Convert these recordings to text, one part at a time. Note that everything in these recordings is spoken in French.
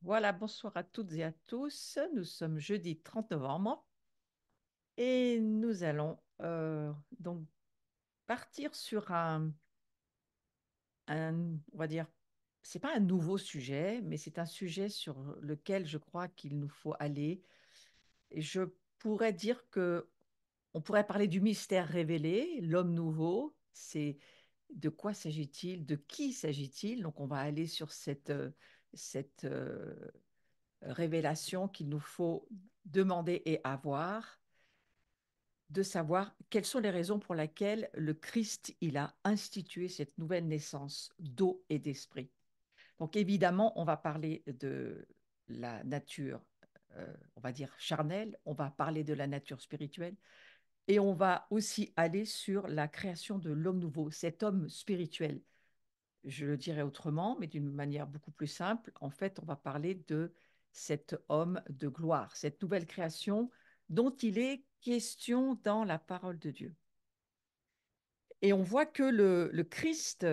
Voilà, bonsoir à toutes et à tous. Nous sommes jeudi 30 novembre et nous allons donc partir sur on va dire, c'est pas un nouveau sujet, mais c'est un sujet sur lequel je crois qu'il nous faut aller. Et je pourrais dire que on pourrait parler du mystère révélé, l'homme nouveau. C'est de quoi s'agit-il? De qui s'agit-il? Donc on va aller sur cette révélation qu'il nous faut demander et avoir, de savoir quelles sont les raisons pour lesquelles le Christ il a institué cette nouvelle naissance d'eau et d'esprit. Donc évidemment, on va parler de la nature, on va dire charnelle, on va parler de la nature spirituelle, et on va aussi aller sur la création de l'homme nouveau, cet homme spirituel. Je le dirais autrement, mais d'une manière beaucoup plus simple. En fait, on va parler de cet homme de gloire, cette nouvelle création dont il est question dans la parole de Dieu. Et on voit que le Christ,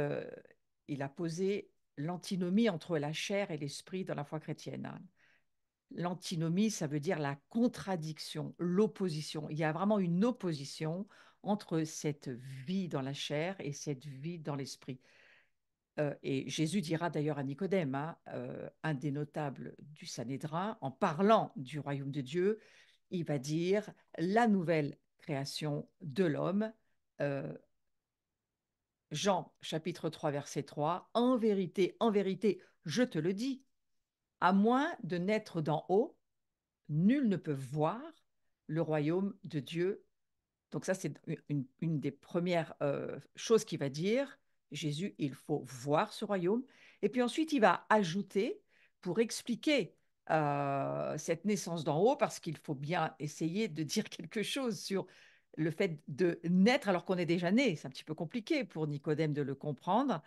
il a posé l'antinomie entre la chair et l'esprit dans la foi chrétienne, hein. L'antinomie, ça veut dire la contradiction, l'opposition. Il y a vraiment une opposition entre cette vie dans la chair et cette vie dans l'esprit. Et Jésus dira d'ailleurs à Nicodème, hein, un des notables du Sanhédrin, en parlant du royaume de Dieu, il va dire la nouvelle création de l'homme. euh, Jean chapitre 3 verset 3, en vérité, je te le dis, à moins de naître d'en haut, nul ne peut voir le royaume de Dieu. Donc ça, c'est une des premières choses qu'il va dire. Jésus, il faut voir ce royaume. Et puis ensuite, il va ajouter, pour expliquer cette naissance d'en haut, parce qu'il faut bien essayer de dire quelque chose sur le fait de naître alors qu'on est déjà né. C'est un petit peu compliqué pour Nicodème de le comprendre.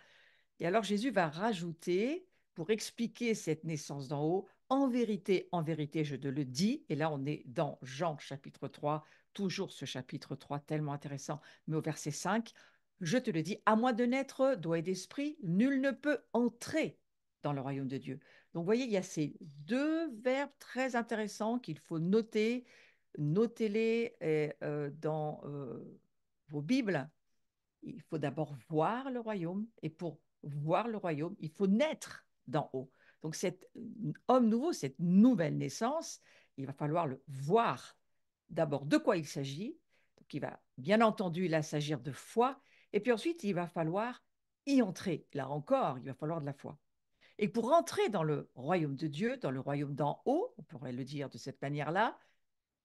Et alors Jésus va rajouter, pour expliquer cette naissance d'en haut, en vérité, je te le dis, et là on est dans Jean chapitre 3, toujours ce chapitre 3 tellement intéressant, mais au verset 5, je te le dis, à moins de naître d'eau et d'esprit, nul ne peut entrer dans le royaume de Dieu. Donc vous voyez, il y a ces deux verbes très intéressants qu'il faut noter, notez-les dans vos Bibles. Il faut d'abord voir le royaume, et pour voir le royaume, il faut naître d'en haut. Donc cet homme nouveau, cette nouvelle naissance, il va falloir le voir d'abord de quoi il s'agit. Donc il va bien entendu là s'agir de foi, et puis ensuite il va falloir y entrer. Là encore, il va falloir de la foi. Et pour entrer dans le royaume de Dieu, dans le royaume d'en haut, on pourrait le dire de cette manière-là,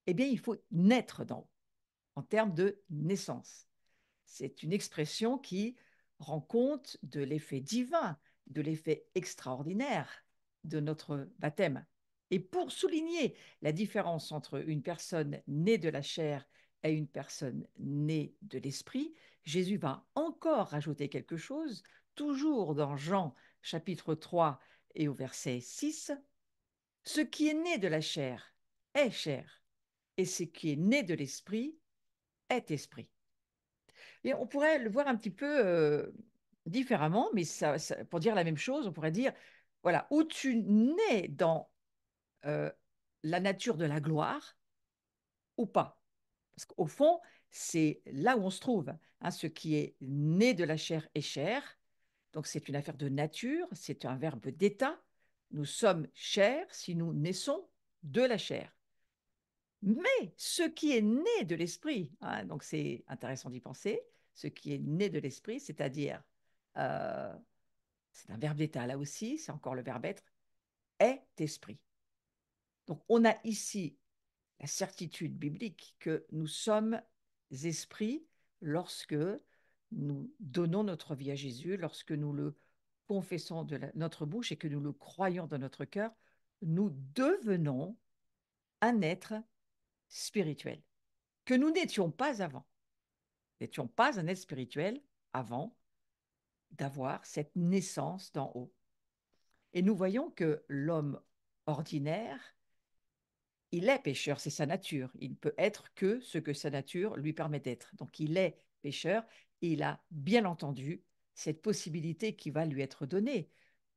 eh bien il faut naître d'en haut, en termes de naissance. C'est une expression qui rend compte de l'effet divin, de l'effet extraordinaire de notre baptême. Et pour souligner la différence entre une personne née de la chair et une personne née de l'esprit, Jésus va encore rajouter quelque chose, toujours dans Jean chapitre 3 et au verset 6. Ce qui est né de la est chair, et ce qui est né de l'esprit est esprit. Et on pourrait le voir un petit peu différemment, mais pour dire la même chose, on pourrait dire, voilà, où tu nais dans euh, la nature de la gloire ou pas. Parce qu'au fond, c'est là où on se trouve, hein. Ce qui est né de la chair est chair, donc c'est une affaire de nature, c'est un verbe d'état. Nous sommes chair si nous naissons de la chair. Mais ce qui est né de l'esprit, hein, donc c'est intéressant d'y penser, ce qui est né de l'esprit, c'est-à-dire, euh, c'est un verbe d'état là aussi, c'est encore le verbe être, est esprit. Donc on a ici la certitude biblique que nous sommes esprits lorsque nous donnons notre vie à Jésus, lorsque nous le confessons de notre bouche et que nous le croyons dans notre cœur, nous devenons un être spirituel que nous n'étions pas avant. N'étions pas un être spirituel avant d'avoir cette naissance d'en haut. Et nous voyons que l'homme ordinaire, il est pécheur, c'est sa nature. Il ne peut être que ce que sa nature lui permet d'être. Donc il est pécheur et il a bien entendu cette possibilité qui va lui être donnée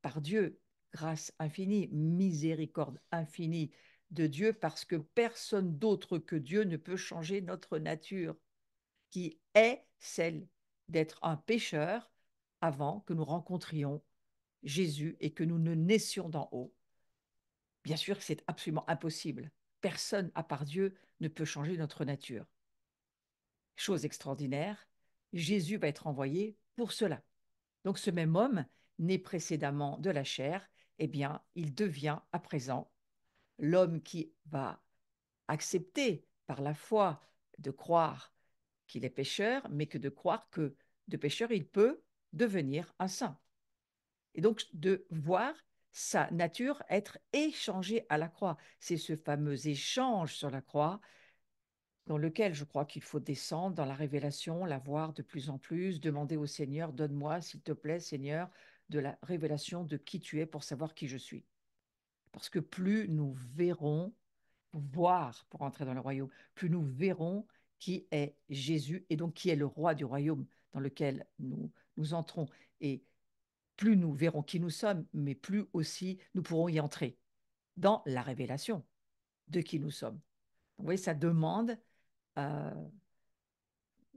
par Dieu grâce infinie, miséricorde infinie de Dieu, parce que personne d'autre que Dieu ne peut changer notre nature, qui est celle d'être un pécheur avant que nous rencontrions Jésus et que nous ne naissions d'en haut. Bien sûr que c'est absolument impossible. Personne, à part Dieu, ne peut changer notre nature. Chose extraordinaire, Jésus va être envoyé pour cela. Donc ce même homme, né précédemment de la chair, eh bien, il devient à présent l'homme qui va accepter par la foi de croire qu'il est pécheur, mais que de croire que de pécheur, il peut devenir un saint. Et donc de voir sa nature être échangée à la croix. C'est ce fameux échange sur la croix dans lequel je crois qu'il faut descendre dans la révélation, la voir de plus en plus, demander au Seigneur, donne-moi, s'il te plaît, Seigneur, de la révélation de qui tu es pour savoir qui je suis. Parce que plus nous verrons, voir pour entrer dans le royaume, plus nous verrons qui est Jésus et donc qui est le roi du royaume dans lequel nous entrons. Et plus nous verrons qui nous sommes, mais plus aussi nous pourrons y entrer dans la révélation de qui nous sommes. Vous voyez, ça demande euh,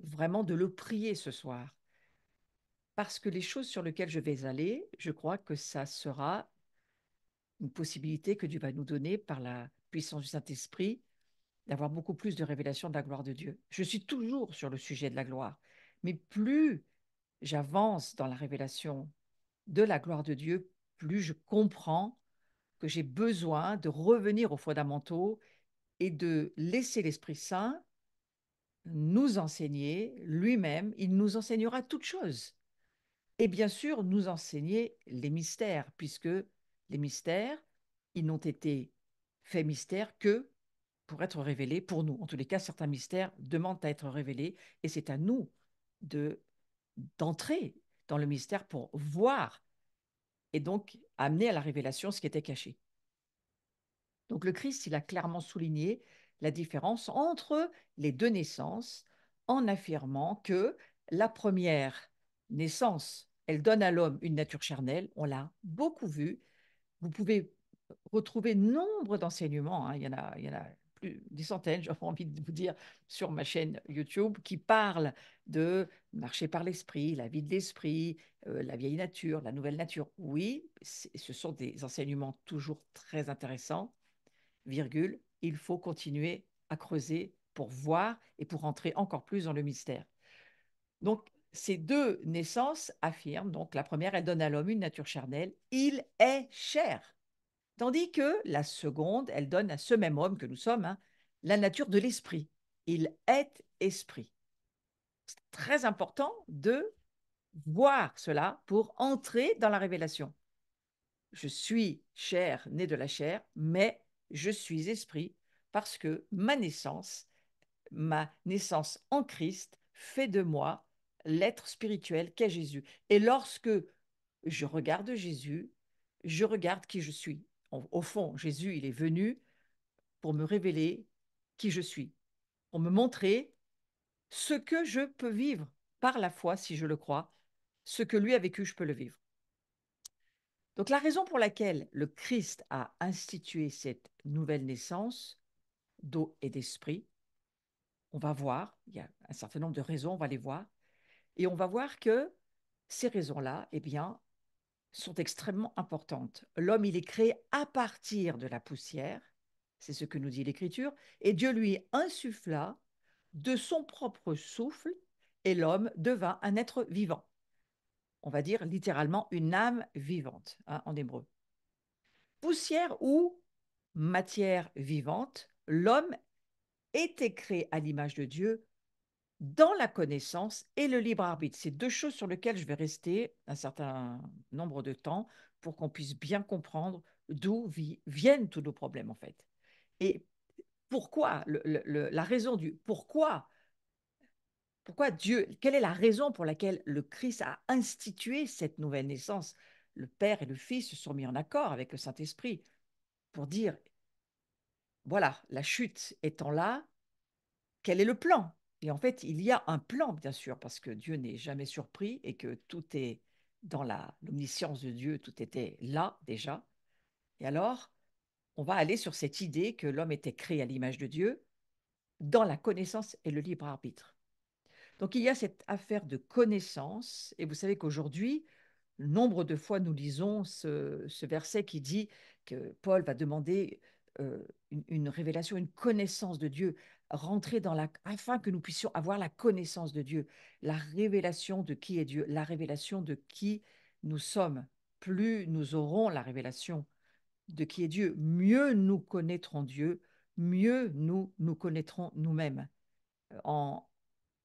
vraiment de le prier ce soir. Parce que les choses sur lesquelles je vais aller, je crois que ça sera une possibilité que Dieu va nous donner par la puissance du Saint-Esprit d'avoir beaucoup plus de révélation de la gloire de Dieu. Je suis toujours sur le sujet de la gloire, mais plus j'avance dans la révélation de la gloire de Dieu, plus je comprends que j'ai besoin de revenir aux fondamentaux et de laisser l'Esprit Saint nous enseigner lui-même. Il nous enseignera toutes choses. Et bien sûr, nous enseigner les mystères, puisque les mystères, ils n'ont été faits mystères que pour être révélés pour nous. En tous les cas, certains mystères demandent à être révélés, et c'est à nous de d'entrer dans le mystère pour voir et donc amener à la révélation ce qui était caché. Donc le Christ, il a clairement souligné la différence entre les deux naissances en affirmant que la première naissance, elle donne à l'homme une nature charnelle, on l'a beaucoup vu. Vous pouvez retrouver nombre d'enseignements, hein. Il y en a plus des centaines, j'ai envie de vous dire, sur ma chaîne YouTube, qui parlent de marcher par l'esprit, la vie de l'esprit, la vieille nature, la nouvelle nature. Oui, ce sont des enseignements toujours très intéressants, virgule, il faut continuer à creuser pour voir et pour entrer encore plus dans le mystère. Donc, ces deux naissances affirment, donc la première, elle donne à l'homme une nature charnelle, il est chair. Tandis que la seconde, elle donne à ce même homme que nous sommes, hein, la nature de l'esprit. Il est esprit. C'est très important de voir cela pour entrer dans la révélation. Je suis chair, né de la chair, mais je suis esprit parce que ma naissance en Christ fait de moi l'être spirituel qu'est Jésus. Et lorsque je regarde Jésus, je regarde qui je suis. Au fond, Jésus, il est venu pour me révéler qui je suis, pour me montrer ce que je peux vivre par la foi, si je le crois, ce que lui a vécu, je peux le vivre. Donc la raison pour laquelle le Christ a institué cette nouvelle naissance d'eau et d'esprit, on va voir, il y a un certain nombre de raisons, on va les voir, et on va voir que ces raisons-là, eh bien, sont extrêmement importantes. L'homme, il est créé à partir de la poussière, c'est ce que nous dit l'Écriture, et Dieu lui insuffla de son propre souffle, et l'homme devint un être vivant. On va dire littéralement une âme vivante, hein, en hébreu. Poussière ou matière vivante, l'homme était créé à l'image de Dieu dans la connaissance et le libre arbitre. C'est deux choses sur lesquelles je vais rester un certain nombre de temps pour qu'on puisse bien comprendre d'où viennent tous nos problèmes en fait. Et pourquoi, la raison du pourquoi Dieu, quelle est la raison pour laquelle le Christ a institué cette nouvelle naissance? Le Père et le Fils se sont mis en accord avec le Saint-Esprit pour dire, voilà, la chute étant là, quel est le plan? Et en fait, il y a un plan, bien sûr, parce que Dieu n'est jamais surpris et que tout est dans l'omniscience de Dieu, tout était là déjà. Et alors, on va aller sur cette idée que l'homme était créé à l'image de Dieu dans la connaissance et le libre arbitre. Donc il y a cette affaire de connaissance, et vous savez qu'aujourd'hui, nombre de fois nous lisons ce verset qui dit que Paul va demander une révélation, une connaissance de Dieu, rentrer dans la, afin que nous puissions avoir la connaissance de Dieu, la révélation de qui est Dieu, la révélation de qui nous sommes. Plus nous aurons la révélation de qui est Dieu, mieux nous connaîtrons Dieu, mieux nous nous connaîtrons nous-mêmes. En,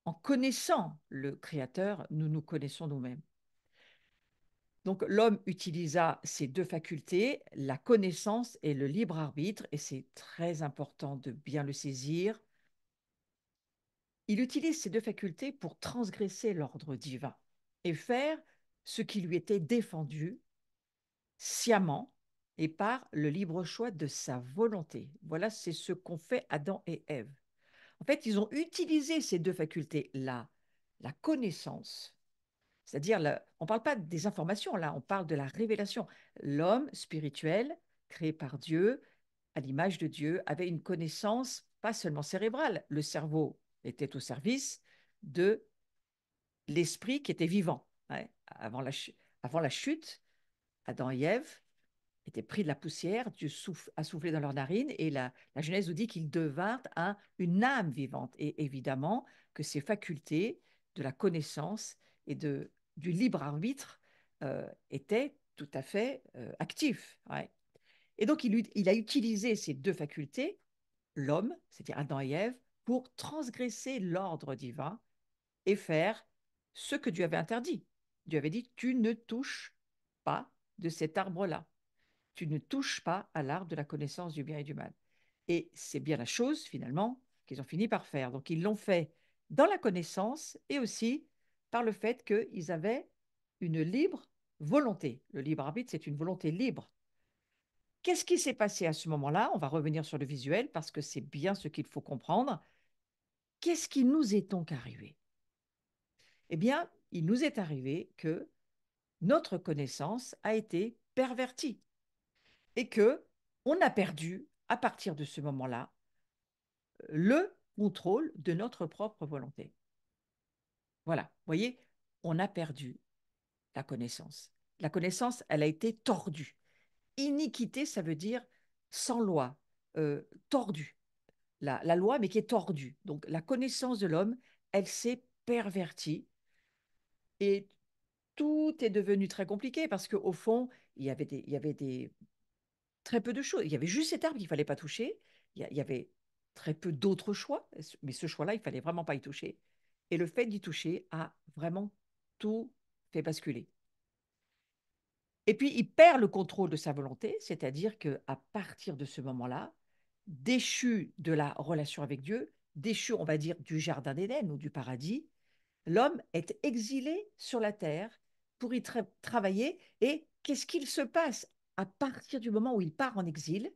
en connaissant le Créateur, nous nous connaissons nous-mêmes. Donc l'homme utilisa ces deux facultés, la connaissance et le libre arbitre, et c'est très important de bien le saisir. Il utilise ces deux facultés pour transgresser l'ordre divin et faire ce qui lui était défendu sciemment et par le libre choix de sa volonté. Voilà, c'est ce qu'ont fait Adam et Ève. En fait, ils ont utilisé ces deux facultés, la connaissance, c'est-à-dire, on ne parle pas des informations, là, on parle de la révélation. L'homme spirituel, créé par Dieu, à l'image de Dieu, avait une connaissance pas seulement cérébrale. Le cerveau était au service de l'esprit qui était vivant. Ouais. Avant la chute, Adam et Ève étaient pris de la poussière, Dieu a soufflé dans leurs narines, et la Genèse nous dit qu'ils devinrent une âme vivante. Et évidemment que ces facultés de la connaissance et du libre arbitre étaient tout à fait actifs. Ouais. Et donc il a utilisé ces deux facultés, l'homme, c'est-à-dire Adam et Ève, pour transgresser l'ordre divin et faire ce que Dieu avait interdit. Dieu avait dit, tu ne touches pas de cet arbre-là, tu ne touches pas à l'arbre de la connaissance du bien et du mal. Et c'est bien la chose, finalement, qu'ils ont fini par faire. Donc, ils l'ont fait dans la connaissance et aussi par le fait qu'ils avaient une libre volonté. Le libre arbitre, c'est une volonté libre. Qu'est-ce qui s'est passé à ce moment-là? On va revenir sur le visuel parce que c'est bien ce qu'il faut comprendre. Qu'est-ce qui nous est donc arrivé? Eh bien, il nous est arrivé que notre connaissance a été pervertie et que on a perdu, à partir de ce moment-là, le contrôle de notre propre volonté. Voilà, vous voyez, on a perdu la connaissance. La connaissance, elle a été tordue. Iniquité, ça veut dire sans loi, tordue. La loi, mais qui est tordue. Donc la connaissance de l'homme, elle s'est pervertie et tout est devenu très compliqué parce qu'au fond, il y avait très peu de choses. Il y avait juste cet arbre qu'il ne fallait pas toucher. Il y avait très peu d'autres choix, mais ce choix-là, il ne fallait vraiment pas y toucher. Et le fait d'y toucher a vraiment tout fait basculer. Et puis, il perd le contrôle de sa volonté, c'est-à-dire qu'à partir de ce moment-là, déchu de la relation avec Dieu, déchu, on va dire, du jardin d'Éden ou du paradis, l'homme est exilé sur la terre pour y travailler. Et qu'est-ce qu'il se passe à partir du moment où il part en exil?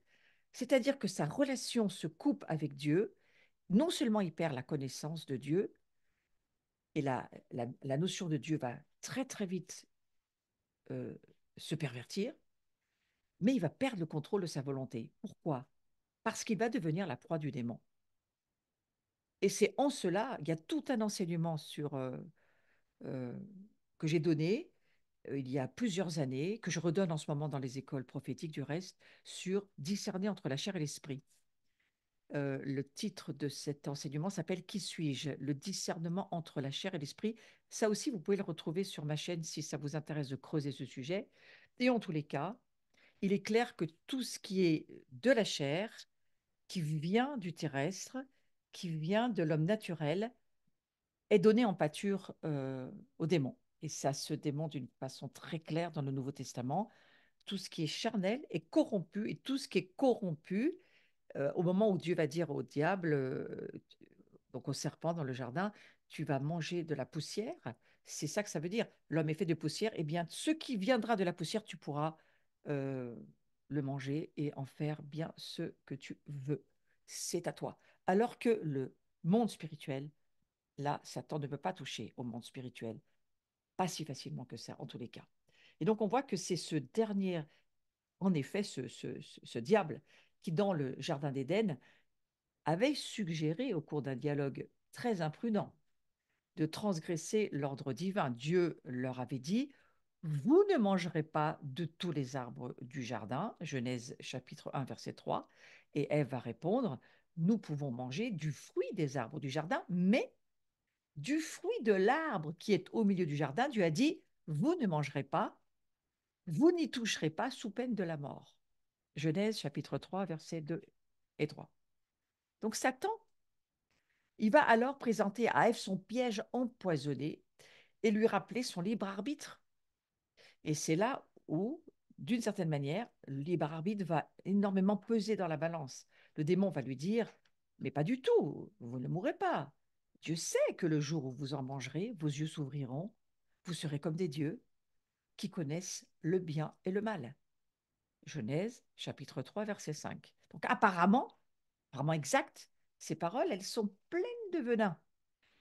C'est-à-dire que sa relation se coupe avec Dieu. Non seulement il perd la connaissance de Dieu, et la notion de Dieu va très très vite euh, se pervertir, mais il va perdre le contrôle de sa volonté. Pourquoi? Parce qu'il va devenir la proie du démon. Et c'est en cela, il y a tout un enseignement euh, que j'ai donné il y a plusieurs années, que je redonne en ce moment dans les écoles prophétiques du reste, sur discerner entre la chair et l'esprit. Le titre de cet enseignement s'appelle Qui suis-je? Le discernement entre la chair et l'esprit. Ça aussi, vous pouvez le retrouver sur ma chaîne si ça vous intéresse de creuser ce sujet. Et en tous les cas, il est clair que tout ce qui est de la chair, qui vient du terrestre, qui vient de l'homme naturel, est donné en pâture aux démons. Et ça se démontre d'une façon très claire dans le Nouveau Testament. Tout ce qui est charnel est corrompu, et tout ce qui est corrompu, au moment où Dieu va dire au diable, donc au serpent dans le jardin, tu vas manger de la poussière, c'est ça que ça veut dire. L'homme est fait de poussière, et bien ce qui viendra de la poussière, tu pourras euh, le manger et en faire bien ce que tu veux. C'est à toi. Alors que le monde spirituel, là, Satan ne peut pas toucher au monde spirituel, pas si facilement que ça, en tous les cas. Et donc on voit que c'est ce dernier en effet ce diable qui, dans le Jardin d'Éden, avait suggéré au cours d'un dialogue très imprudent de transgresser l'ordre divin. Dieu leur avait dit, vous ne mangerez pas de tous les arbres du jardin, Genèse chapitre 1, verset 3, et Ève va répondre, nous pouvons manger du fruit des arbres du jardin, mais du fruit de l'arbre qui est au milieu du jardin, Dieu a dit, vous ne mangerez pas, vous n'y toucherez pas sous peine de la mort. Genèse chapitre 3, versets 2 et 3. Donc Satan, il va alors présenter à Ève son piège empoisonné et lui rappeler son libre arbitre. Et c'est là où, d'une certaine manière, le libre arbitre va énormément peser dans la balance. Le démon va lui dire, mais pas du tout, vous ne mourrez pas. Dieu sait que le jour où vous en mangerez, vos yeux s'ouvriront, vous serez comme des dieux qui connaissent le bien et le mal. Genèse, chapitre 3, verset 5. Donc apparemment, vraiment exact, ces paroles, elles sont pleines de venin.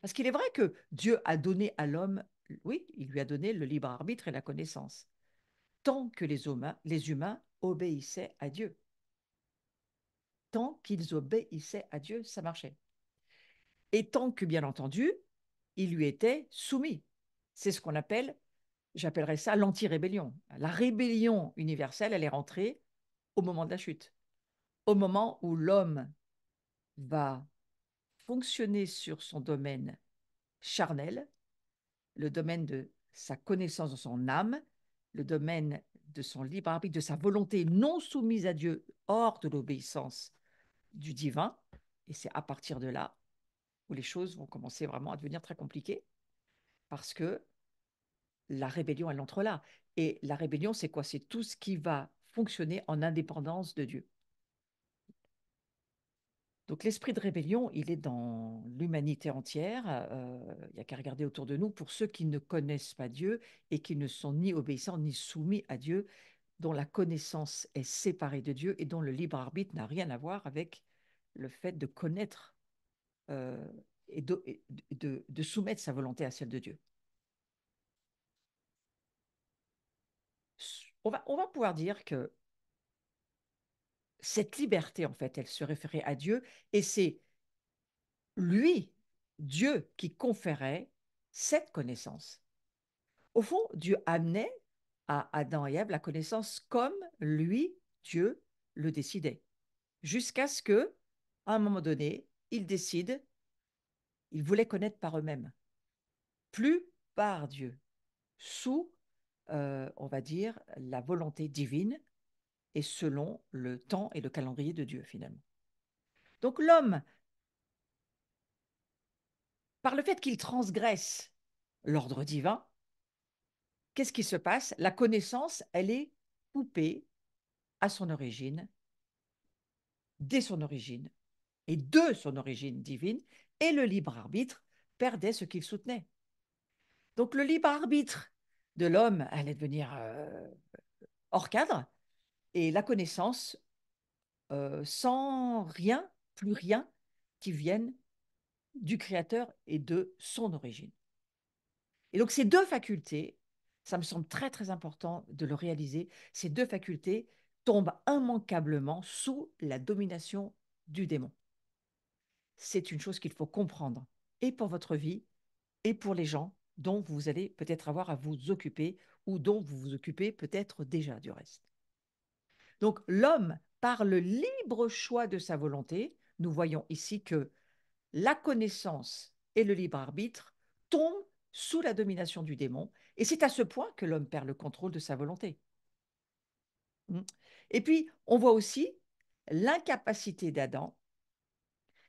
Parce qu'il est vrai que Dieu a donné à l'homme, oui, il lui a donné le libre arbitre et la connaissance, tant que les humains obéissaient à Dieu. Tant qu'ils obéissaient à Dieu, ça marchait. Et tant que, bien entendu, ils lui étaient soumis. C'est ce qu'on appelle, j'appellerais ça l'anti-rébellion. La rébellion universelle, elle est rentrée au moment de la chute, au moment où l'homme va fonctionner sur son domaine charnel, le domaine de sa connaissance de son âme, le domaine de son libre arbitre, de sa volonté non soumise à Dieu, hors de l'obéissance du divin. Et c'est à partir de là où les choses vont commencer vraiment à devenir très compliquées, parce que la rébellion, elle entre là. Et la rébellion, c'est quoi? C'est tout ce qui va fonctionner en indépendance de Dieu. Donc l'esprit de rébellion, il est dans l'humanité entière. Il n'y a qu'à regarder autour de nous pour ceux qui ne connaissent pas Dieu et qui ne sont ni obéissants ni soumis à Dieu, dont la connaissance est séparée de Dieu et dont le libre arbitre n'a rien à voir avec le fait de connaître euh, et de soumettre sa volonté à celle de Dieu. On va pouvoir dire que cette liberté, en fait, elle se référait à Dieu et c'est lui, Dieu, qui conférait cette connaissance. Au fond, Dieu amenait à Adam et Ève la connaissance comme lui, Dieu, le décidait, jusqu'à ce que, à un moment donné, ils décident, ils voulaient connaître par eux-mêmes, plus par Dieu, sous, on va dire, la volonté divine et selon le temps et le calendrier de Dieu, finalement. Donc l'homme, par le fait qu'il transgresse l'ordre divin, qu'est-ce qui se passe? La connaissance, elle est coupée à son origine, dès son origine, et de son origine divine, et le libre arbitre perdait ce qu'il soutenait. Donc le libre arbitre de l'homme allait devenir hors cadre, et la connaissance sans rien, plus rien qui vienne du Créateur et de son origine. Et donc ces deux facultés, ça me semble très très important de le réaliser, ces deux facultés tombent immanquablement sous la domination du démon. C'est une chose qu'il faut comprendre, et pour votre vie, et pour les gens dont vous allez peut-être avoir à vous occuper, ou dont vous vous occupez peut-être déjà du reste. Donc l'homme, par le libre choix de sa volonté, nous voyons ici que la connaissance et le libre arbitre tombent sous la domination du démon, et c'est à ce point que l'homme perd le contrôle de sa volonté. Et puis, on voit aussi l'incapacité d'Adam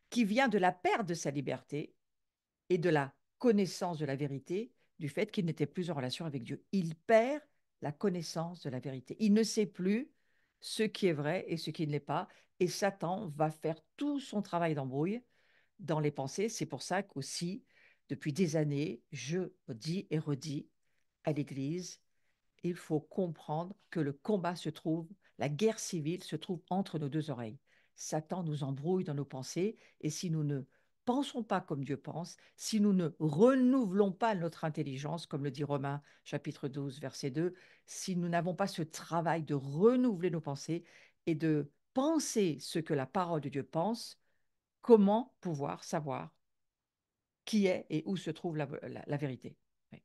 qui vient de la perte de sa liberté et de la connaissance de la vérité, du fait qu'il n'était plus en relation avec Dieu. Il perd la connaissance de la vérité. Il ne sait plus ce qui est vrai et ce qui ne l'est pas. Et Satan va faire tout son travail d'embrouille dans les pensées. C'est pour ça qu'aussi, depuis des années, je dis et redis à l'Église, il faut comprendre que le combat se trouve, la guerre civile se trouve entre nos deux oreilles. Satan nous embrouille dans nos pensées et si nous ne pensons pas comme Dieu pense, si nous ne renouvelons pas notre intelligence, comme le dit Romains chapitre 12, verset 2, si nous n'avons pas ce travail de renouveler nos pensées et de penser ce que la parole de Dieu pense, comment pouvoir savoir qui est et où se trouve la vérité? Oui.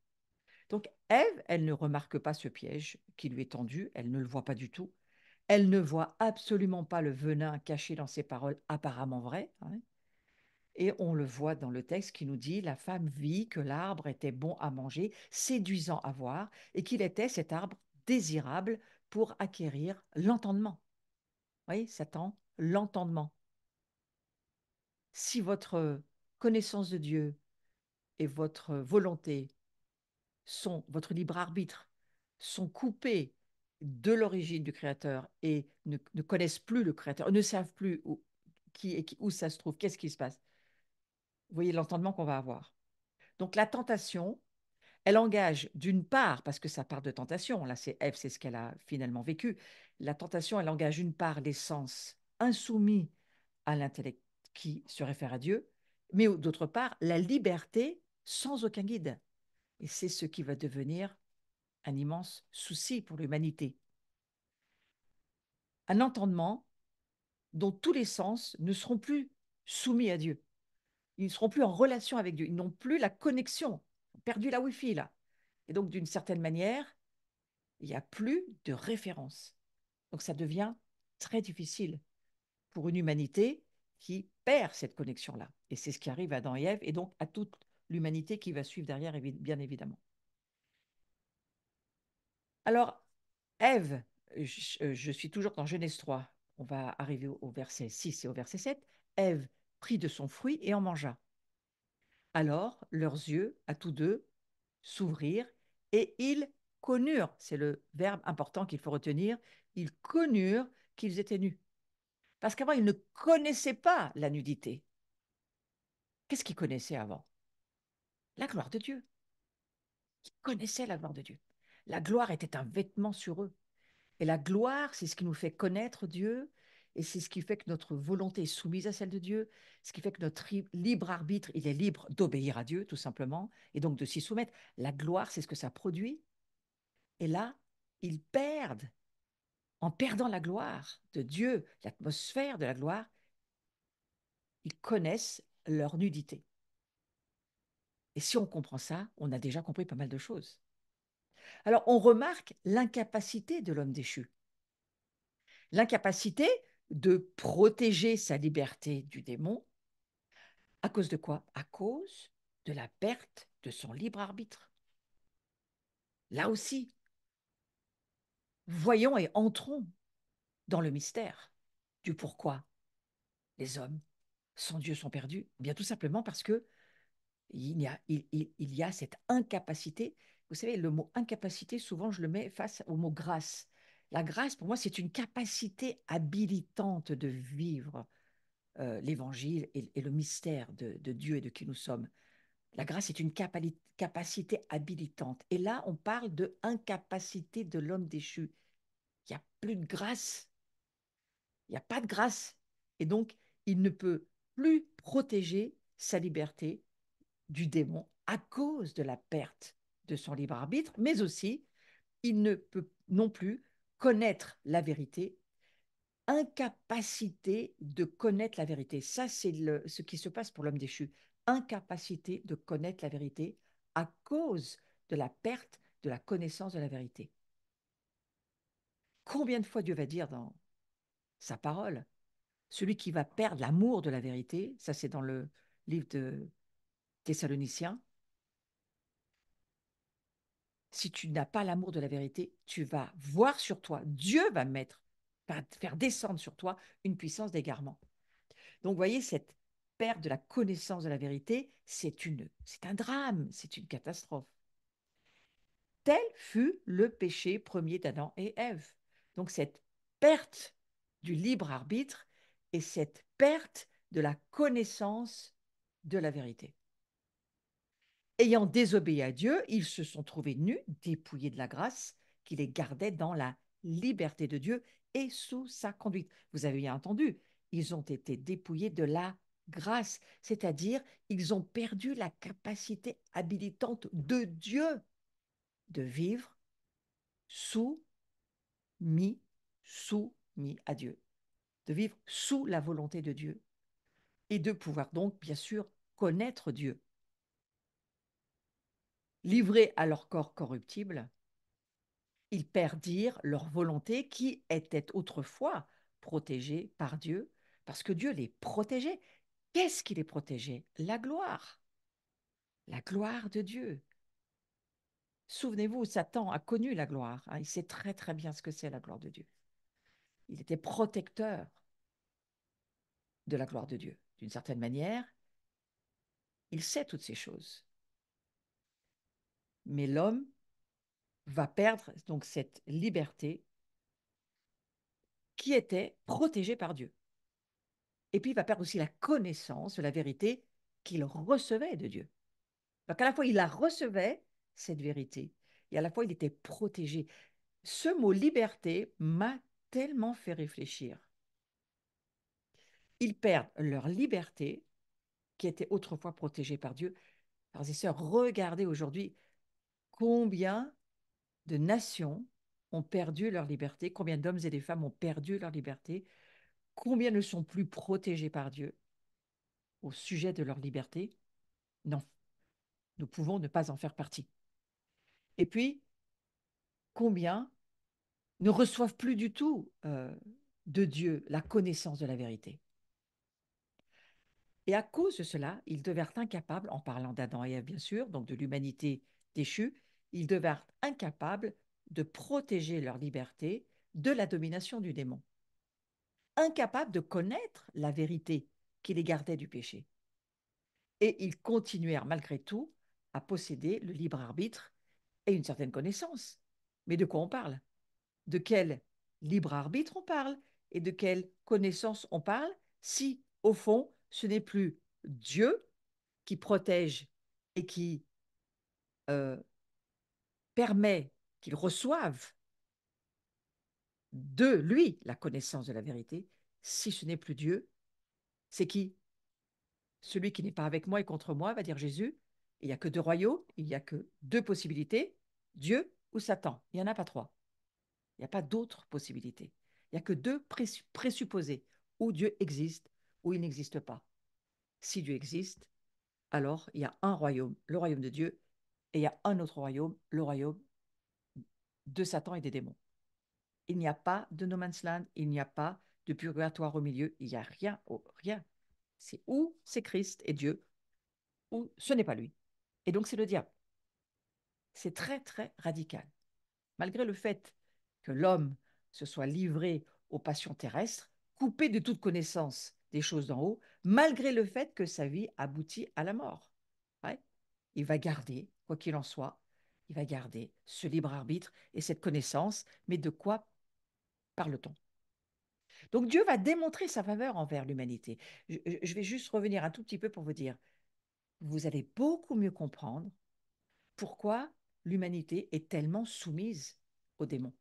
Donc, Ève, elle ne remarque pas ce piège qui lui est tendu, elle ne le voit pas du tout. Elle ne voit absolument pas le venin caché dans ses paroles apparemment vraies, hein. Et on le voit dans le texte qui nous dit, la femme vit que l'arbre était bon à manger, séduisant à voir, et qu'il était cet arbre désirable pour acquérir l'entendement. Oui, Satan, l'entendement. Si votre connaissance de Dieu et votre volonté votre libre arbitre, sont coupés de l'origine du Créateur et ne connaissent plus le Créateur, ne savent plus où ça se trouve, qu'est-ce qui se passe. Vous voyez l'entendement qu'on va avoir. Donc la tentation, elle engage d'une part, parce que ça part de tentation, là c'est Ève, c'est ce qu'elle a finalement vécu, la tentation, elle engage d'une part les sens insoumis à l'intellect qui se réfère à Dieu, mais d'autre part, la liberté sans aucun guide. Et c'est ce qui va devenir un immense souci pour l'humanité. Un entendement dont tous les sens ne seront plus soumis à Dieu. Ils ne seront plus en relation avec Dieu. Ils n'ont plus la connexion. Ils ont perdu la Wi-Fi, là. Et donc, d'une certaine manière, il n'y a plus de référence. Donc, ça devient très difficile pour une humanité qui perd cette connexion-là. Et c'est ce qui arrive à Adam et Ève, et donc à toute l'humanité qui va suivre derrière, bien évidemment. Alors, Ève, je suis toujours dans Genèse 3, on va arriver au verset 6 et au verset 7. Ève prit de son fruit et en mangea. Alors leurs yeux, à tous deux, s'ouvrirent et ils connurent, c'est le verbe important qu'il faut retenir, ils connurent qu'ils étaient nus. Parce qu'avant, ils ne connaissaient pas la nudité. Qu'est-ce qu'ils connaissaient avant? La gloire de Dieu. Ils connaissaient la gloire de Dieu. La gloire était un vêtement sur eux. Et la gloire, c'est ce qui nous fait connaître Dieu, et c'est ce qui fait que notre volonté est soumise à celle de Dieu, ce qui fait que notre libre arbitre, il est libre d'obéir à Dieu, tout simplement, et donc de s'y soumettre. La gloire, c'est ce que ça produit. Et là, ils perdent, en perdant la gloire de Dieu, l'atmosphère de la gloire, ils connaissent leur nudité. Et si on comprend ça, on a déjà compris pas mal de choses. Alors, on remarque l'incapacité de l'homme déchu. L'incapacité de protéger sa liberté du démon. À cause de quoi? À cause de la perte de son libre arbitre. Là aussi, voyons et entrons dans le mystère du pourquoi les hommes sans Dieu sont perdus. Bien tout simplement parce que il y a cette incapacité. Vous savez, le mot incapacité, souvent je le mets face au mot grâce. La grâce, pour moi, c'est une capacité habilitante de vivre l'évangile et le mystère de Dieu et de qui nous sommes. La grâce est une capacité habilitante. Et là, on parle de incapacité de l'homme déchu. Il n'y a plus de grâce. Il n'y a pas de grâce. Et donc, il ne peut plus protéger sa liberté du démon à cause de la perte de son libre arbitre, mais aussi, il ne peut non plus connaître la vérité, incapacité de connaître la vérité. Ça, c'est ce qui se passe pour l'homme déchu. Incapacité de connaître la vérité à cause de la perte de la connaissance de la vérité. Combien de fois Dieu va dire dans sa parole, celui qui va perdre l'amour de la vérité, ça c'est dans le livre de Thessaloniciens, si tu n'as pas l'amour de la vérité, tu vas voir sur toi, Dieu va faire descendre sur toi une puissance d'égarement. Donc, vous voyez, cette perte de la connaissance de la vérité, c'est un drame, c'est une catastrophe. Tel fut le péché premier d'Adam et Ève. Donc, cette perte du libre arbitre et cette perte de la connaissance de la vérité. Ayant désobéi à Dieu, ils se sont trouvés nus, dépouillés de la grâce qui les gardait dans la liberté de Dieu et sous sa conduite. Vous avez bien entendu, ils ont été dépouillés de la grâce, c'est-à-dire ils ont perdu la capacité habilitante de Dieu de vivre soumis, soumis à Dieu, de vivre sous la volonté de Dieu et de pouvoir donc, bien sûr, connaître Dieu. Livrés à leur corps corruptible, ils perdirent leur volonté qui était autrefois protégée par Dieu, parce que Dieu les protégeait. Qu'est-ce qui les protégeait? La gloire de Dieu. Souvenez-vous, Satan a connu la gloire, hein, il sait très très bien ce que c'est la gloire de Dieu. Il était protecteur de la gloire de Dieu. D'une certaine manière, il sait toutes ces choses. Mais l'homme va perdre donc cette liberté qui était protégée par Dieu. Et puis il va perdre aussi la connaissance de la vérité qu'il recevait de Dieu. Donc à la fois il la recevait, cette vérité, et à la fois il était protégé. Ce mot liberté m'a tellement fait réfléchir. Ils perdent leur liberté qui était autrefois protégée par Dieu. Frères et sœurs, regardez aujourd'hui combien de nations ont perdu leur liberté, combien d'hommes et de femmes ont perdu leur liberté, combien ne sont plus protégés par Dieu au sujet de leur liberté. Non, nous pouvons ne pas en faire partie. Et puis, combien ne reçoivent plus du tout de Dieu la connaissance de la vérité. Et à cause de cela, ils devinrent incapables, en parlant d'Adam et Ève bien sûr, donc de l'humanité déchue, ils devinrent incapables de protéger leur liberté de la domination du démon, incapables de connaître la vérité qui les gardait du péché. Et ils continuèrent malgré tout à posséder le libre arbitre et une certaine connaissance. Mais de quoi on parle? De quel libre arbitre on parle et de quelle connaissance on parle si, au fond, ce n'est plus Dieu qui protège et qui euh, permet qu'ils reçoivent de lui la connaissance de la vérité. Si ce n'est plus Dieu, c'est qui? Celui qui n'est pas avec moi et contre moi, va dire Jésus. Il n'y a que deux royaumes, il n'y a que deux possibilités, Dieu ou Satan. Il n'y en a pas trois. Il n'y a pas d'autres possibilités. Il n'y a que deux présupposés, où Dieu existe, ou il n'existe pas. Si Dieu existe, alors il y a un royaume, le royaume de Dieu, et il y a un autre royaume, le royaume de Satan et des démons. Il n'y a pas de no man's land, il n'y a pas de purgatoire au milieu, il n'y a rien, rien. C'est où c'est Christ et Dieu, ou ce n'est pas lui. Et donc c'est le diable. C'est très, très radical. Malgré le fait que l'homme se soit livré aux passions terrestres, coupé de toute connaissance des choses d'en haut, malgré le fait que sa vie aboutit à la mort. Ouais. Il va garder, quoi qu'il en soit, il va garder ce libre arbitre et cette connaissance, mais de quoi parle-t-on? Donc Dieu va démontrer sa faveur envers l'humanité. Je vais juste revenir un tout petit peu pour vous dire, vous allez beaucoup mieux comprendre pourquoi l'humanité est tellement soumise aux démons.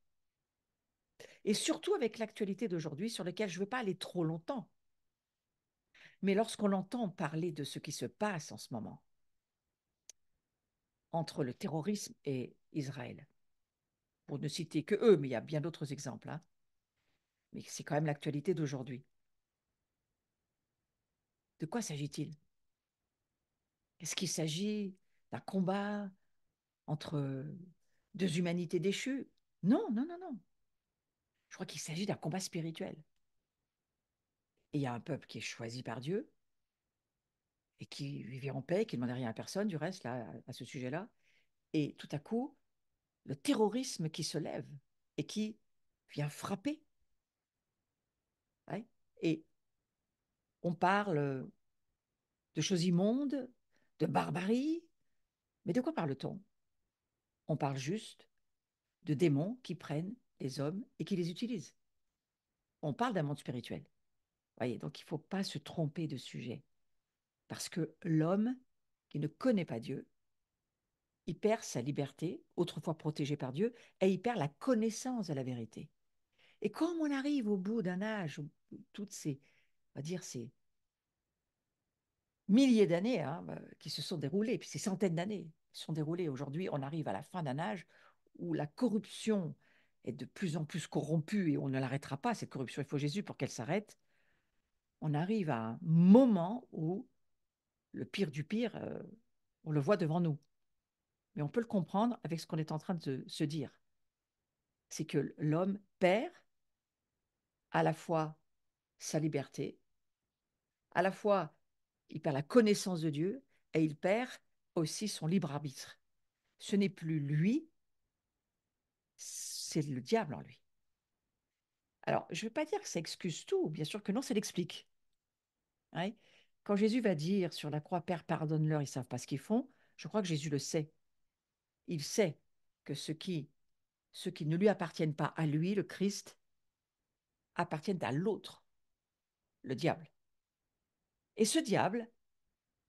Et surtout avec l'actualité d'aujourd'hui sur laquelle je ne veux pas aller trop longtemps. Mais lorsqu'on entend parler de ce qui se passe en ce moment entre le terrorisme et Israël, pour ne citer que eux, mais il y a bien d'autres exemples, hein, mais c'est quand même l'actualité d'aujourd'hui. De quoi s'agit-il? Est-ce qu'il s'agit d'un combat entre deux humanités déchues? Non, non, non, non. Je crois qu'il s'agit d'un combat spirituel. Et il y a un peuple qui est choisi par Dieu et qui vivait en paix, qui ne demandait rien à personne, du reste, là, à ce sujet-là. Et tout à coup, le terrorisme qui se lève et qui vient frapper. Ouais. Et on parle de choses immondes, de barbarie, mais de quoi parle-t-on? On parle juste de démons qui prennent les hommes et qui les utilisent. On parle d'un monde spirituel. Voyez, donc il ne faut pas se tromper de sujet. Parce que l'homme qui ne connaît pas Dieu, il perd sa liberté, autrefois protégée par Dieu, et il perd la connaissance de la vérité. Et comme on arrive au bout d'un âge où toutes ces, on va dire, ces milliers d'années hein, qui se sont déroulées, puis ces centaines d'années qui se sont déroulées. Aujourd'hui, on arrive à la fin d'un âge où la corruption est de plus en plus corrompue et on ne l'arrêtera pas, cette corruption. Il faut Jésus pour qu'elle s'arrête. On arrive à un moment où le pire du pire, on le voit devant nous. Mais on peut le comprendre avec ce qu'on est en train de se dire. C'est que l'homme perd à la fois sa liberté, à la fois il perd la connaissance de Dieu et il perd aussi son libre arbitre. Ce n'est plus lui, c'est le diable en lui. Alors, je ne veux pas dire que ça excuse tout, bien sûr que non, ça l'explique. Hein. Quand Jésus va dire sur la croix, Père, pardonne-leur, ils ne savent pas ce qu'ils font, je crois que Jésus le sait. Il sait que ceux qui ne lui appartiennent pas à lui, le Christ, appartiennent à l'autre, le diable. Et ce diable,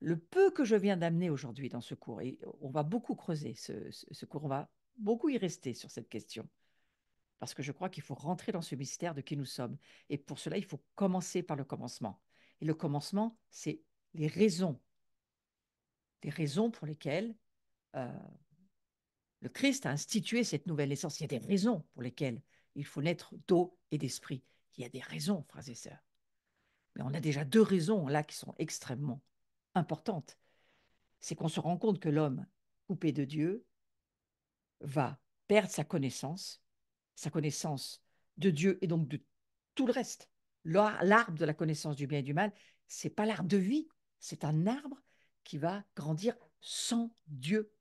le peu que je viens d'amener aujourd'hui dans ce cours, et on va beaucoup creuser ce cours, on va beaucoup y rester sur cette question, parce que je crois qu'il faut rentrer dans ce mystère de qui nous sommes. Et pour cela, il faut commencer par le commencement. Et le commencement, c'est les raisons pour lesquelles euh, le Christ a institué cette nouvelle naissance. Il y a des raisons pour lesquelles il faut naître d'eau et d'esprit. Il y a des raisons, frères et sœurs. Mais on a déjà deux raisons là qui sont extrêmement importantes. C'est qu'on se rend compte que l'homme coupé de Dieu va perdre sa connaissance de Dieu et donc de tout le reste. L'arbre de la connaissance du bien et du mal, c'est pas l'arbre de vie, c'est un arbre qui va grandir sans Dieu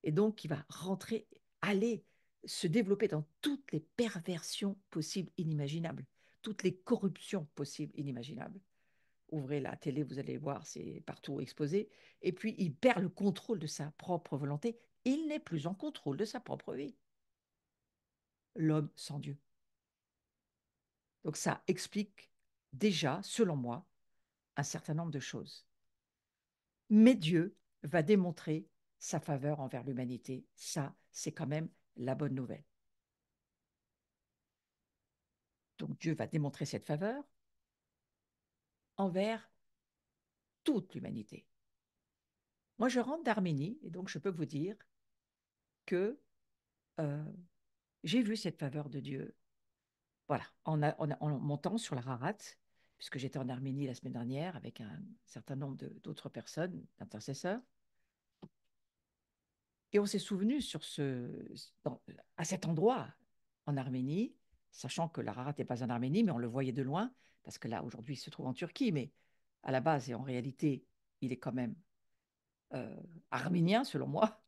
et donc qui va rentrer, aller se développer dans toutes les perversions possibles, inimaginables, toutes les corruptions possibles, inimaginables. Ouvrez la télé, vous allez voir, c'est partout exposé. Et puis, il perd le contrôle de sa propre volonté. Il n'est plus en contrôle de sa propre vie. L'homme sans Dieu. Donc, ça explique déjà, selon moi, un certain nombre de choses. Mais Dieu va démontrer sa faveur envers l'humanité. Ça, c'est quand même la bonne nouvelle. Donc, Dieu va démontrer cette faveur envers toute l'humanité. Moi, je rentre d'Arménie et donc je peux vous dire que euh, j'ai vu cette faveur de Dieu. Voilà, en montant sur l'Ararat, puisque j'étais en Arménie la semaine dernière avec un certain nombre d'autres personnes, d'intercesseurs, et on s'est souvenu à cet endroit en Arménie, sachant que l'Ararat n'est pas en Arménie, mais on le voyait de loin, parce que là, aujourd'hui, il se trouve en Turquie, mais à la base et en réalité, il est quand même euh, arménien, selon moi.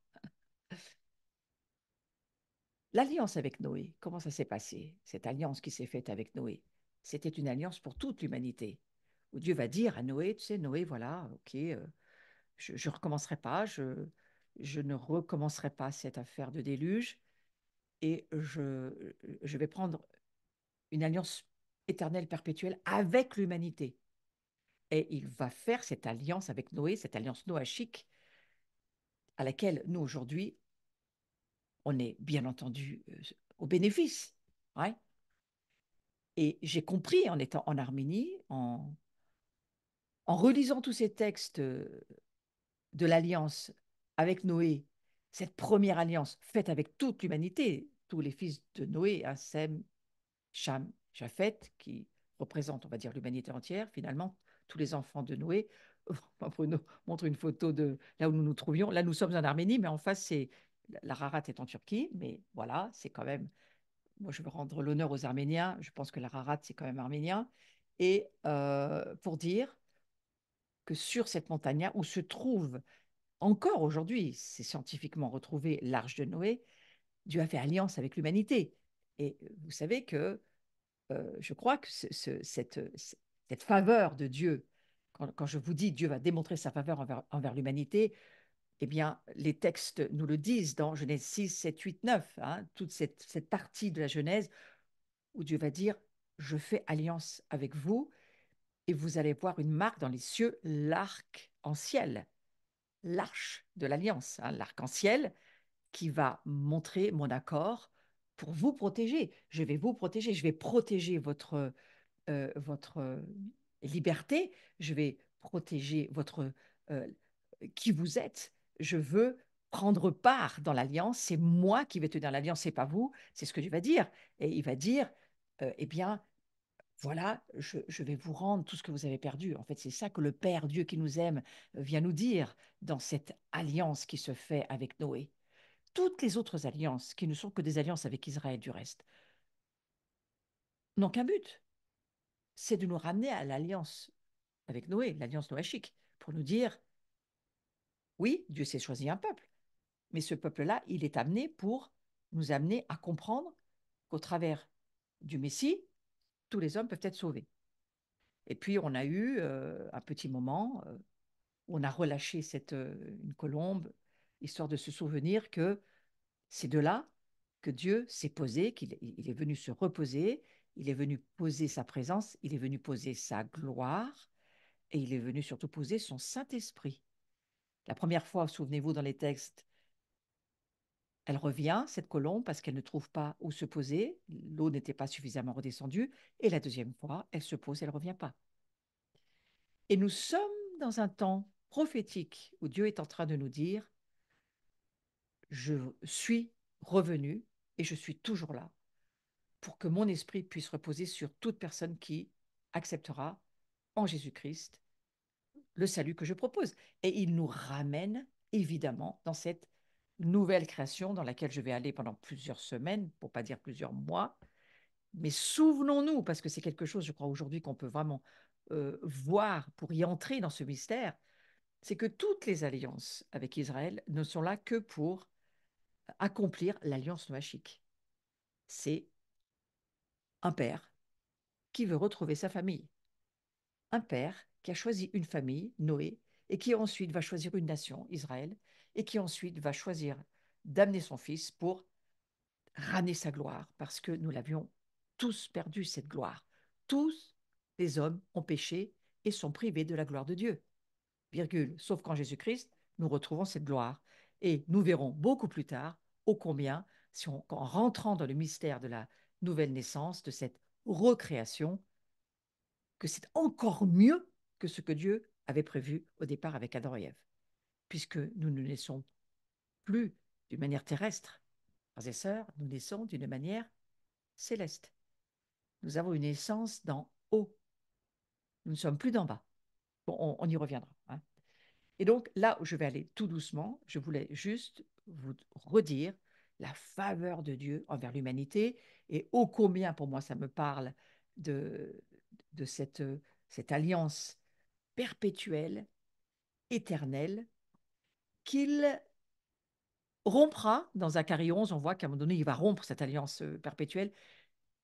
L'alliance avec Noé, comment ça s'est passé? Cette alliance qui s'est faite avec Noé, c'était une alliance pour toute l'humanité, où Dieu va dire à Noé, tu sais, Noé, voilà, ok, je ne recommencerai pas, je ne recommencerai pas cette affaire de déluge, et je vais prendre une alliance éternelle, perpétuelle avec l'humanité. Et il va faire cette alliance avec Noé, cette alliance noachique, à laquelle nous, aujourd'hui, on est bien entendu au bénéfice. Ouais. Et j'ai compris en étant en Arménie, en relisant tous ces textes de l'alliance avec Noé, cette première alliance faite avec toute l'humanité, tous les fils de Noé, hein, Sem, Cham, Japheth, qui représentent, on va dire, l'humanité entière, finalement, tous les enfants de Noé. Bruno montre une photo de là où nous nous trouvions. Là, nous sommes en Arménie, mais en face, c'est l'Ararat est en Turquie, mais voilà, c'est quand même. Moi, je veux rendre l'honneur aux Arméniens. Je pense que l'Ararat, c'est quand même arménien. Et pour dire que sur cette montagne où se trouve encore aujourd'hui, c'est scientifiquement retrouvé l'arche de Noé, Dieu a fait alliance avec l'humanité. Et vous savez que je crois que cette faveur de Dieu, quand je vous dis Dieu va démontrer sa faveur envers l'humanité, eh bien, les textes nous le disent dans Genèse 6, 7, 8, 9, hein, toute cette partie de la Genèse où Dieu va dire, je fais alliance avec vous et vous allez voir une marque dans les cieux, l'arc-en-ciel, l'arche de l'alliance, hein, l'arc-en-ciel qui va montrer mon accord pour vous protéger. Je vais vous protéger, je vais protéger votre liberté, je vais protéger euh, qui vous êtes. Je veux prendre part dans l'alliance. C'est moi qui vais tenir l'alliance, c'est pas vous. C'est ce que Dieu va dire. Et il va dire, eh bien, voilà, je vais vous rendre tout ce que vous avez perdu. En fait, c'est ça que le Père Dieu qui nous aime vient nous dire dans cette alliance qui se fait avec Noé. Toutes les autres alliances, qui ne sont que des alliances avec Israël du reste, n'ont qu'un but, c'est de nous ramener à l'alliance avec Noé, l'alliance noachique, pour nous dire, oui, Dieu s'est choisi un peuple, mais ce peuple-là, il est amené pour nous amener à comprendre qu'au travers du Messie, tous les hommes peuvent être sauvés. Et puis, on a eu un petit moment où on a relâché une colombe, histoire de se souvenir que c'est de là que Dieu s'est posé, qu'il est venu se reposer, il est venu poser sa présence, il est venu poser sa gloire, et il est venu surtout poser son Saint-Esprit. La première fois, souvenez-vous, dans les textes, elle revient, cette colombe, parce qu'elle ne trouve pas où se poser. L'eau n'était pas suffisamment redescendue. Et la deuxième fois, elle se pose, elle ne revient pas. Et nous sommes dans un temps prophétique où Dieu est en train de nous dire, je suis revenu et je suis toujours là pour que mon esprit puisse reposer sur toute personne qui acceptera en Jésus-Christ le salut que je propose. Et il nous ramène évidemment dans cette nouvelle création dans laquelle je vais aller pendant plusieurs semaines, pour pas dire plusieurs mois. Mais souvenons-nous, parce que c'est quelque chose, je crois, aujourd'hui qu'on peut vraiment voir pour y entrer dans ce mystère, c'est que toutes les alliances avec Israël ne sont là que pour accomplir l'alliance noachique. C'est un père qui veut retrouver sa famille. Un père qui a choisi une famille, Noé, et qui ensuite va choisir une nation, Israël, et qui ensuite va choisir d'amener son fils pour ramener sa gloire, parce que nous l'avions tous perdu, cette gloire. Tous les hommes ont péché et sont privés de la gloire de Dieu, virgule. Sauf qu'en Jésus-Christ, nous retrouvons cette gloire. Et nous verrons beaucoup plus tard, ô combien, en rentrant dans le mystère de la nouvelle naissance, de cette recréation, que c'est encore mieux que ce que Dieu avait prévu au départ avec Adam et Ève, puisque nous ne naissons plus d'une manière terrestre. Frères et sœurs, nous naissons d'une manière céleste. Nous avons une naissance d'en haut. Nous ne sommes plus d'en bas. Bon, on y reviendra. Hein. Et donc, là où je vais aller tout doucement, je voulais juste vous redire la faveur de Dieu envers l'humanité et ô combien, pour moi, ça me parle de, de cette alliance perpétuelle, éternelle, qu'il rompra dans Zacharie 11. On voit qu'à un moment donné, il va rompre cette alliance perpétuelle,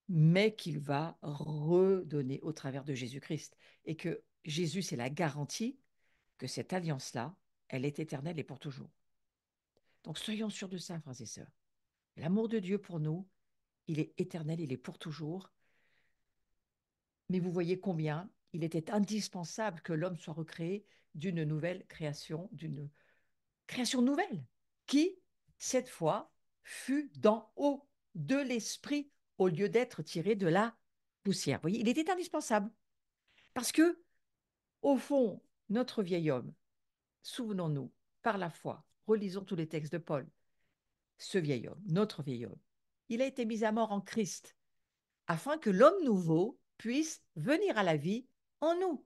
mais qu'il va redonner au travers de Jésus-Christ. Et que Jésus, c'est la garantie que cette alliance-là, elle est éternelle et pour toujours. Donc soyons sûrs de ça, frères et sœurs. L'amour de Dieu pour nous, il est éternel, il est pour toujours. Mais vous voyez combien il était indispensable que l'homme soit recréé d'une nouvelle création, d'une création nouvelle, qui, cette fois, fut d'en haut, de l'esprit, au lieu d'être tiré de la poussière. Vous voyez, il était indispensable. Parce que, au fond, notre vieil homme, souvenons-nous, par la foi, relisons tous les textes de Paul, ce vieil homme, notre vieil homme, il a été mis à mort en Christ, afin que l'homme nouveau puisse venir à la vie en nous.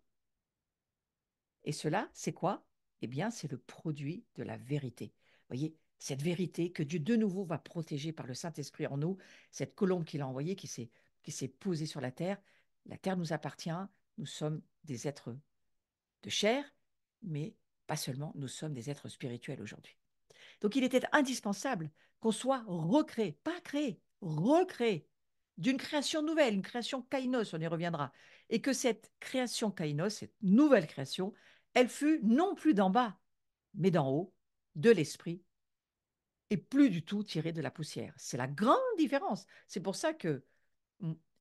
Et cela, c'est quoi? Eh bien, c'est le produit de la vérité. Vous voyez, cette vérité que Dieu de nouveau va protéger par le Saint-Esprit en nous, cette colombe qu'il a envoyée, qui s'est posée sur la terre nous appartient, nous sommes des êtres de chair, mais pas seulement, nous sommes des êtres spirituels aujourd'hui. Donc il était indispensable qu'on soit recréé, pas créé, recréé, d'une création nouvelle, une création kainos, on y reviendra, et que cette création kainos, cette nouvelle création, elle fut non plus d'en bas, mais d'en haut, de l'esprit, et plus du tout tirée de la poussière. C'est la grande différence. C'est pour ça que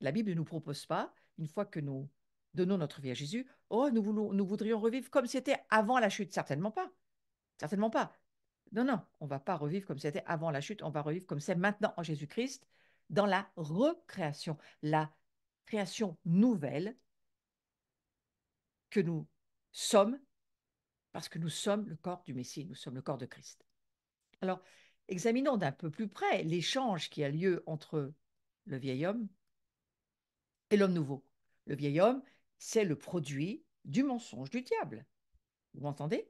la Bible ne nous propose pas, une fois que nous donnons notre vie à Jésus, oh, nous voudrions revivre comme c'était avant la chute. Certainement pas. Certainement pas. Non, non, on ne va pas revivre comme c'était avant la chute, on va revivre comme c'est maintenant en Jésus-Christ, dans la recréation, la création nouvelle que nous sommes, parce que nous sommes le corps du Messie, nous sommes le corps de Christ. Alors, examinons d'un peu plus près l'échange qui a lieu entre le vieil homme et l'homme nouveau. Le vieil homme, c'est le produit du mensonge du diable. Vous m'entendez?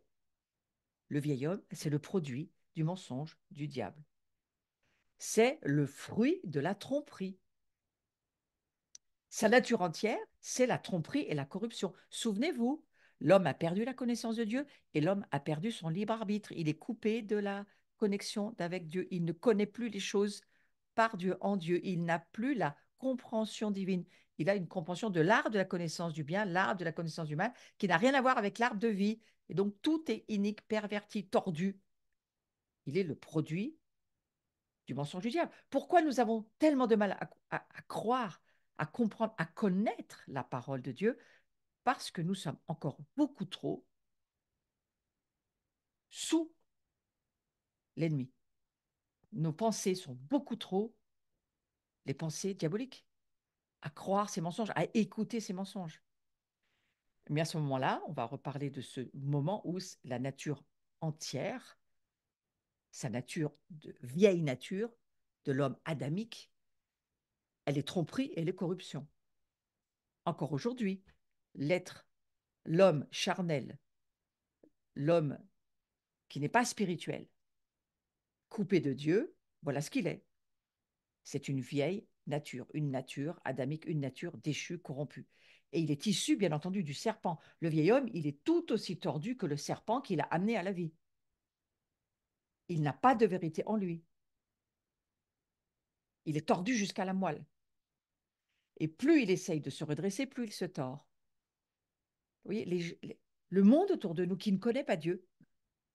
Le vieil homme, c'est le produit du mensonge du diable. C'est le fruit de la tromperie. Sa nature entière, c'est la tromperie et la corruption. Souvenez-vous, l'homme a perdu la connaissance de Dieu et l'homme a perdu son libre arbitre. Il est coupé de la connexion avec Dieu. Il ne connaît plus les choses par Dieu, en Dieu. Il n'a plus la compréhension divine. Il a une compréhension de l'art de la connaissance du bien, l'art de la connaissance du mal, qui n'a rien à voir avec l'arbre de vie. Et donc tout est inique, perverti, tordu. Il est le produit du mensonge du diable. Pourquoi nous avons tellement de mal à croire, à comprendre, à connaître la parole de Dieu? Parce que nous sommes encore beaucoup trop sous l'ennemi. Nos pensées sont beaucoup trop les pensées diaboliques, à croire ces mensonges, à écouter ces mensonges. Mais à ce moment-là, on va reparler de ce moment où la nature entière, sa nature de vieille nature de l'homme adamique, elle est tromperie et elle est corruption. Encore aujourd'hui, l'homme charnel, l'homme qui n'est pas spirituel, coupé de Dieu, voilà ce qu'il est. C'est une nature adamique, une nature déchue, corrompue. Et il est issu, bien entendu, du serpent. Le vieil homme, il est tout aussi tordu que le serpent qui l'a amené à la vie. Il n'a pas de vérité en lui. Il est tordu jusqu'à la moelle. Et plus il essaye de se redresser, plus il se tord. Vous voyez, le monde autour de nous qui ne connaît pas Dieu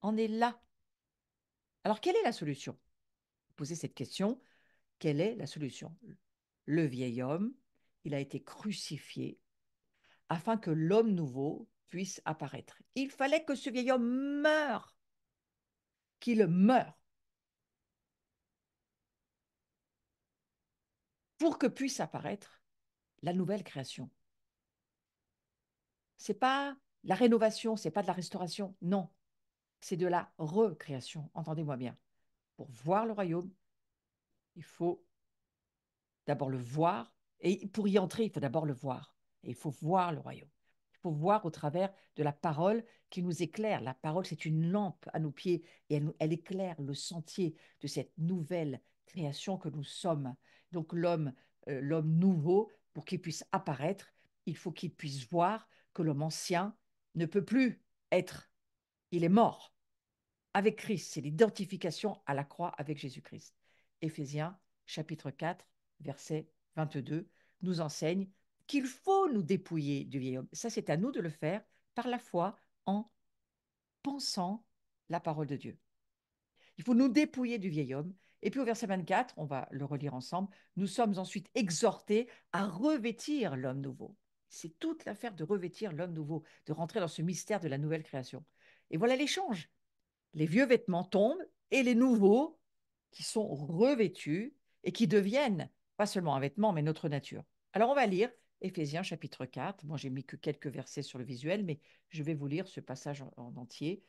en est là. Alors, quelle est la solution? Posez cette question. Quelle est la solution? Le vieil homme, il a été crucifié afin que l'homme nouveau puisse apparaître. Il fallait que ce vieil homme meure, qu'il meure, pour que puisse apparaître la nouvelle création. C'est pas la rénovation, c'est pas de la restauration, non, c'est de la recréation. Entendez-moi bien. Pour voir le royaume, il faut d'abord le voir, et pour y entrer, il faut d'abord le voir. Et il faut voir le royaume. Il faut voir au travers de la parole qui nous éclaire. La parole, c'est une lampe à nos pieds et elle éclaire le sentier de cette nouvelle création que nous sommes. Donc l'homme nouveau, pour qu'il puisse apparaître, il faut qu'il puisse voir que l'homme ancien ne peut plus être. Il est mort avec Christ. C'est l'identification à la croix avec Jésus-Christ. Éphésiens chapitre 4, verset 22, nous enseigne qu'il faut nous dépouiller du vieil homme. Ça, c'est à nous de le faire par la foi en pensant la parole de Dieu. Il faut nous dépouiller du vieil homme. Et puis au verset 24, on va le relire ensemble, nous sommes ensuite exhortés à revêtir l'homme nouveau. C'est toute l'affaire de revêtir l'homme nouveau, de rentrer dans ce mystère de la nouvelle création. Et voilà l'échange. Les vieux vêtements tombent et les nouveaux qui sont revêtus et qui deviennent pas seulement un vêtement, mais notre nature. Alors on va lire Éphésiens chapitre 4. Moi, j'ai mis que quelques versets sur le visuel, mais je vais vous lire ce passage en entier.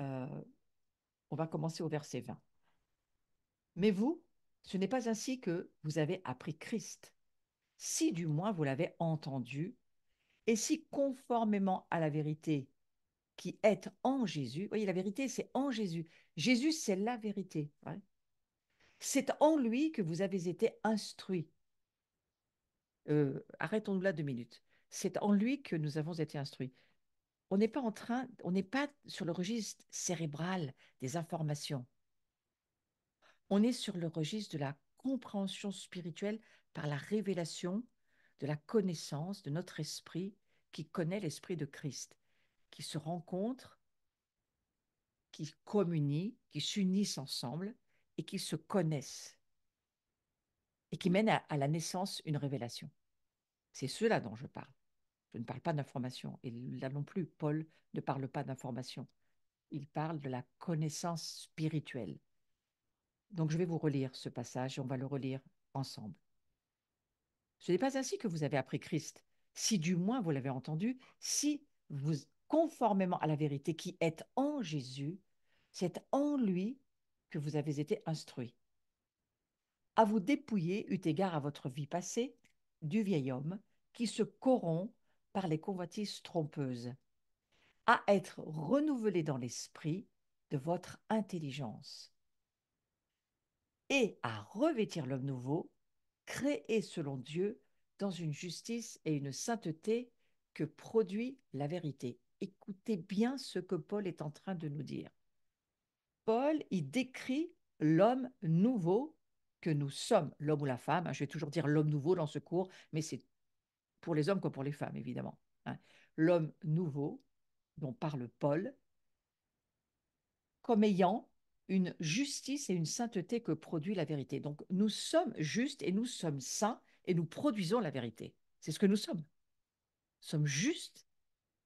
Euh, on va commencer au verset 20. Mais vous, ce n'est pas ainsi que vous avez appris Christ, si du moins vous l'avez entendu, et si conformément à la vérité qui est en Jésus, vous voyez, la vérité, c'est en Jésus. Jésus, c'est la vérité. Ouais. C'est en lui que vous avez été instruits. Arrêtons-nous là 2 minutes. C'est en lui que nous avons été instruits. On n'est pas sur le registre cérébral des informations. On est sur le registre de la compréhension spirituelle par la révélation de la connaissance de notre esprit qui connaît l'esprit de Christ, qui se rencontrent, qui communient, qui s'unissent ensemble et qui se connaissent et qui mènent à la naissance une révélation. C'est cela dont je parle. Je ne parle pas d'information. Et là non plus, Paul ne parle pas d'information. Il parle de la connaissance spirituelle. Donc je vais vous relire ce passage et on va le relire ensemble. Ce n'est pas ainsi que vous avez appris Christ, si du moins vous l'avez entendu, si vous, conformément à la vérité qui est en Jésus, c'est en lui que vous avez été instruits. À vous dépouiller, eu égard à votre vie passée, du vieil homme qui se corrompt par les convoitises trompeuses, à être renouvelé dans l'esprit de votre intelligence et à revêtir l'homme nouveau, créé selon Dieu dans une justice et une sainteté que produit la vérité. Écoutez bien ce que Paul est en train de nous dire. Paul, il décrit l'homme nouveau que nous sommes, l'homme ou la femme. Je vais toujours dire l'homme nouveau dans ce cours, mais c'est pour les hommes comme pour les femmes, évidemment. L'homme nouveau, dont parle Paul, comme ayant une justice et une sainteté que produit la vérité. Donc, nous sommes justes et nous sommes saints et nous produisons la vérité. C'est ce que nous sommes. Nous sommes justes,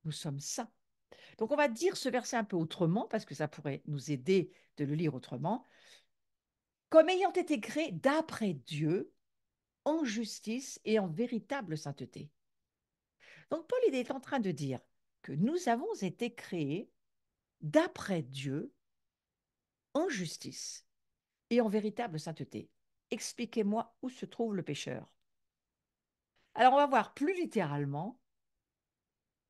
nous sommes saints. Donc, on va dire ce verset un peu autrement parce que ça pourrait nous aider de le lire autrement. Comme ayant été créés d'après Dieu, en justice et en véritable sainteté. Donc, Paul il est en train de dire que nous avons été créés d'après Dieu, en justice et en véritable sainteté. Expliquez-moi où se trouve le pécheur. Alors, on va voir plus littéralement,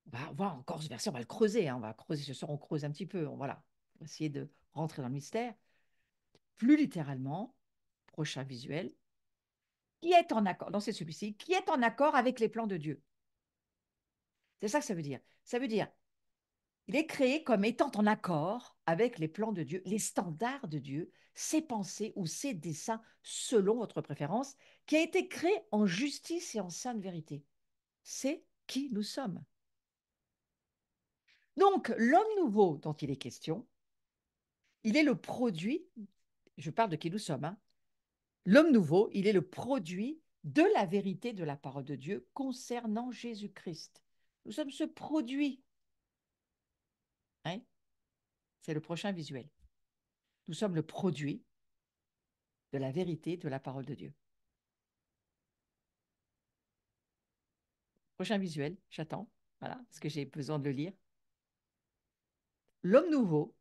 on va voir encore ce verset, on va le creuser, on va creuser ce soir, on creuse un petit peu, voilà, on va essayer de rentrer dans le mystère. Plus littéralement, prochain visuel, qui est en accord, dans c'est celui-ci, qui est en accord avec les plans de Dieu. C'est ça que ça veut dire. Ça veut dire, il est créé comme étant en accord avec les plans de Dieu, les standards de Dieu, ses pensées ou ses desseins selon votre préférence, qui a été créé en justice et en sainte vérité. C'est qui nous sommes. Donc, l'homme nouveau dont il est question, il est le produit, je parle de qui nous sommes, l'homme nouveau, il est le produit de la vérité de la parole de Dieu concernant Jésus-Christ. Nous sommes ce produit. Hein. C'est le prochain visuel. Nous sommes le produit de la vérité de la parole de Dieu. Prochain visuel, j'attends. Voilà, parce que j'ai besoin de le lire. L'homme nouveau,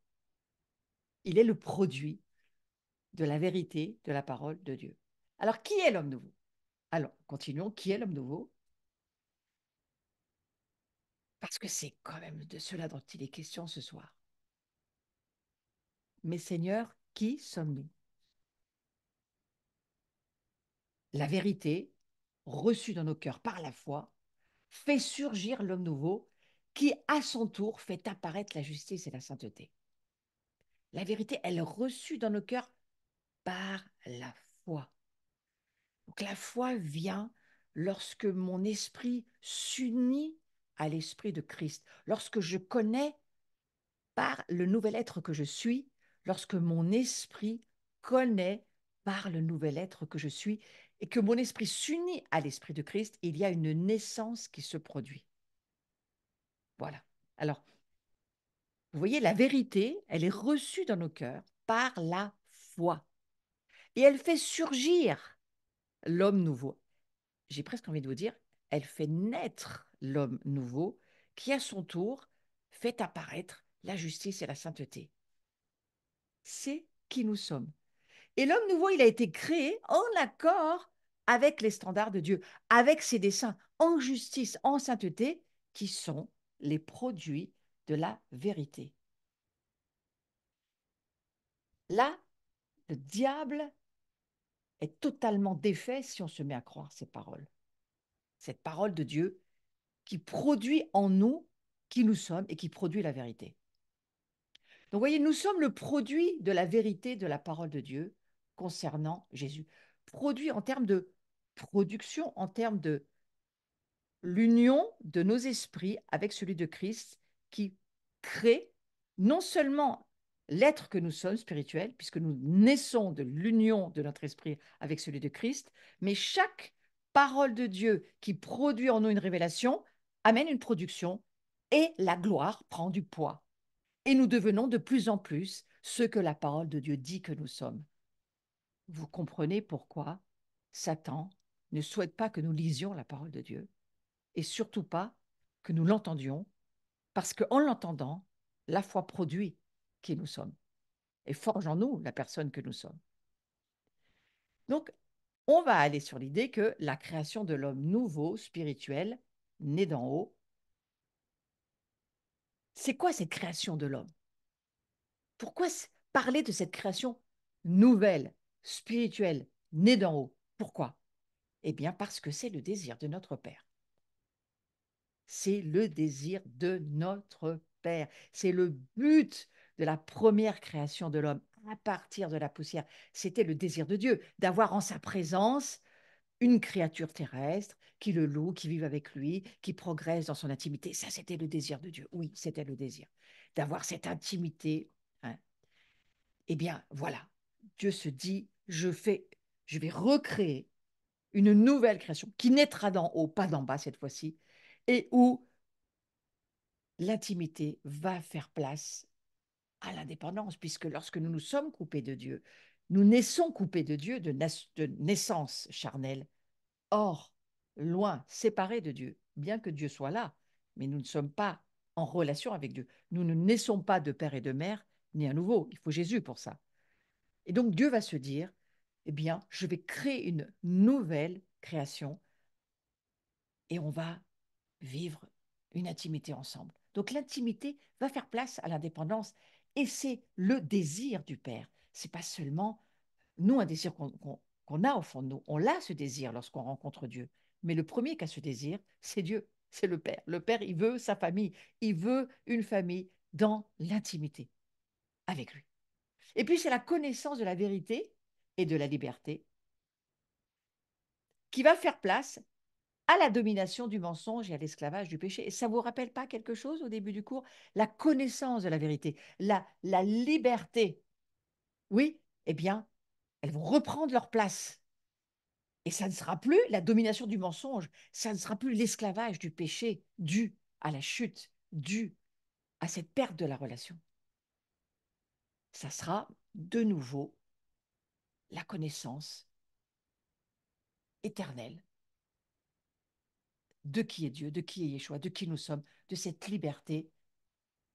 il est le produit de la vérité de la parole de Dieu. Alors, qui est l'homme nouveau? Alors, continuons. Qui est l'homme nouveau? Parce que c'est quand même de cela dont il est question ce soir. Mais Seigneur, qui sommes-nous? La vérité, reçue dans nos cœurs par la foi, fait surgir l'homme nouveau qui, à son tour, fait apparaître la justice et la sainteté. La vérité, elle est reçue dans nos cœurs par la foi. Donc la foi vient lorsque mon esprit s'unit à l'esprit de Christ, lorsque je connais par le nouvel être que je suis, lorsque mon esprit connaît par le nouvel être que je suis, et que mon esprit s'unit à l'esprit de Christ, il y a une naissance qui se produit. Voilà. Alors, vous voyez, la vérité, elle est reçue dans nos cœurs par la foi. Et elle fait surgir l'homme nouveau. J'ai presque envie de vous dire, elle fait naître l'homme nouveau qui, à son tour, fait apparaître la justice et la sainteté. C'est qui nous sommes. Et l'homme nouveau, il a été créé en accord avec les standards de Dieu, avec ses desseins, en justice, en sainteté, qui sont les produits de la vérité. Là, le diable est totalement défait si on se met à croire ces paroles. Cette parole de Dieu qui produit en nous qui nous sommes et qui produit la vérité. Donc, vous voyez, nous sommes le produit de la vérité de la parole de Dieu concernant Jésus. Produit en termes de production, en termes de l'union de nos esprits avec celui de Christ qui crée non seulement l'être que nous sommes spirituel, puisque nous naissons de l'union de notre esprit avec celui de Christ, mais chaque parole de Dieu qui produit en nous une révélation amène une production et la gloire prend du poids. Et nous devenons de plus en plus ce que la parole de Dieu dit que nous sommes. Vous comprenez pourquoi Satan ne souhaite pas que nous lisions la parole de Dieu et surtout pas que nous l'entendions Parce qu'en l'entendant, la foi produit qui nous sommes et forge en nous la personne que nous sommes. Donc, on va aller sur l'idée que la création de l'homme nouveau, spirituel, né d'en haut, c'est quoi cette création de l'homme? Pourquoi parler de cette création nouvelle, spirituelle, née d'en haut? Pourquoi? Eh bien, parce que c'est le désir de notre Père. C'est le désir de notre Père. C'est le but de la première création de l'homme à partir de la poussière. C'était le désir de Dieu d'avoir en sa présence une créature terrestre qui le loue, qui vive avec lui, qui progresse dans son intimité. Ça, c'était le désir de Dieu. Oui, c'était le désir d'avoir cette intimité, hein. Eh bien, voilà. Dieu se dit, je vais recréer une nouvelle création qui naîtra d'en haut, pas d'en bas cette fois-ci, et où l'intimité va faire place à l'indépendance, puisque lorsque nous nous sommes coupés de Dieu, nous naissons coupés de Dieu de naissance charnelle. Or, loin, séparés de Dieu, bien que Dieu soit là, mais nous ne sommes pas en relation avec Dieu. Nous ne naissons pas de père et de mère, ni à nouveau. Il faut Jésus pour ça. Et donc Dieu va se dire, eh bien, je vais créer une nouvelle création et on va vivre une intimité ensemble. Donc l'intimité va faire place à l'indépendance et c'est le désir du Père. C'est pas seulement nous un désir qu'on a au fond de nous. On l'a ce désir lorsqu'on rencontre Dieu. Mais le premier qui a ce désir, c'est Dieu, c'est le Père. Le Père, il veut sa famille, il veut une famille dans l'intimité avec lui. Et puis c'est la connaissance de la vérité et de la liberté qui va faire place à la domination du mensonge et à l'esclavage du péché. Et ça ne vous rappelle pas quelque chose au début du cours? La connaissance de la vérité, la liberté. Oui, eh bien, elles vont reprendre leur place. Et ça ne sera plus la domination du mensonge, ça ne sera plus l'esclavage du péché dû à la chute, dû à cette perte de la relation. Ça sera de nouveau la connaissance éternelle de qui est Dieu, de qui est Yeshua, de qui nous sommes, de cette liberté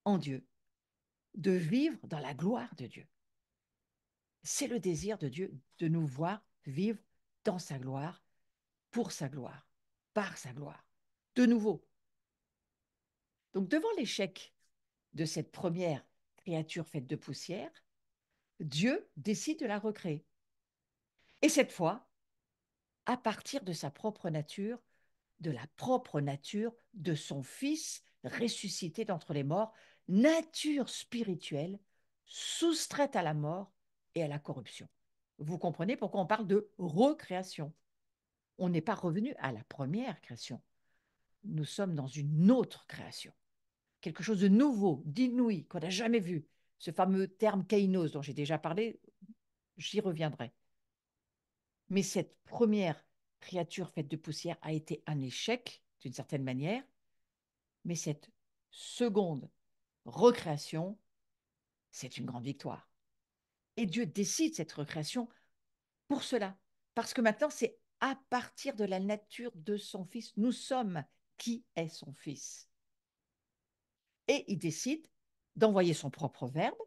en Dieu, de vivre dans la gloire de Dieu. C'est le désir de Dieu de nous voir vivre dans sa gloire, pour sa gloire, par sa gloire. De nouveau. Donc devant l'échec de cette première créature faite de poussière, Dieu décide de la recréer. Et cette fois, à partir de sa propre nature, de la propre nature de son Fils ressuscité d'entre les morts, nature spirituelle soustraite à la mort et à la corruption. Vous comprenez pourquoi on parle de recréation. On n'est pas revenu à la première création. Nous sommes dans une autre création. Quelque chose de nouveau, d'inouï, qu'on n'a jamais vu. Ce fameux terme kainos dont j'ai déjà parlé, j'y reviendrai. Mais cette première créature faite de poussière a été un échec, d'une certaine manière, mais cette seconde recréation, c'est une grande victoire. Et Dieu décide cette recréation pour cela, parce que maintenant, c'est à partir de la nature de son Fils, nous sommes qui est son Fils. Et il décide d'envoyer son propre Verbe,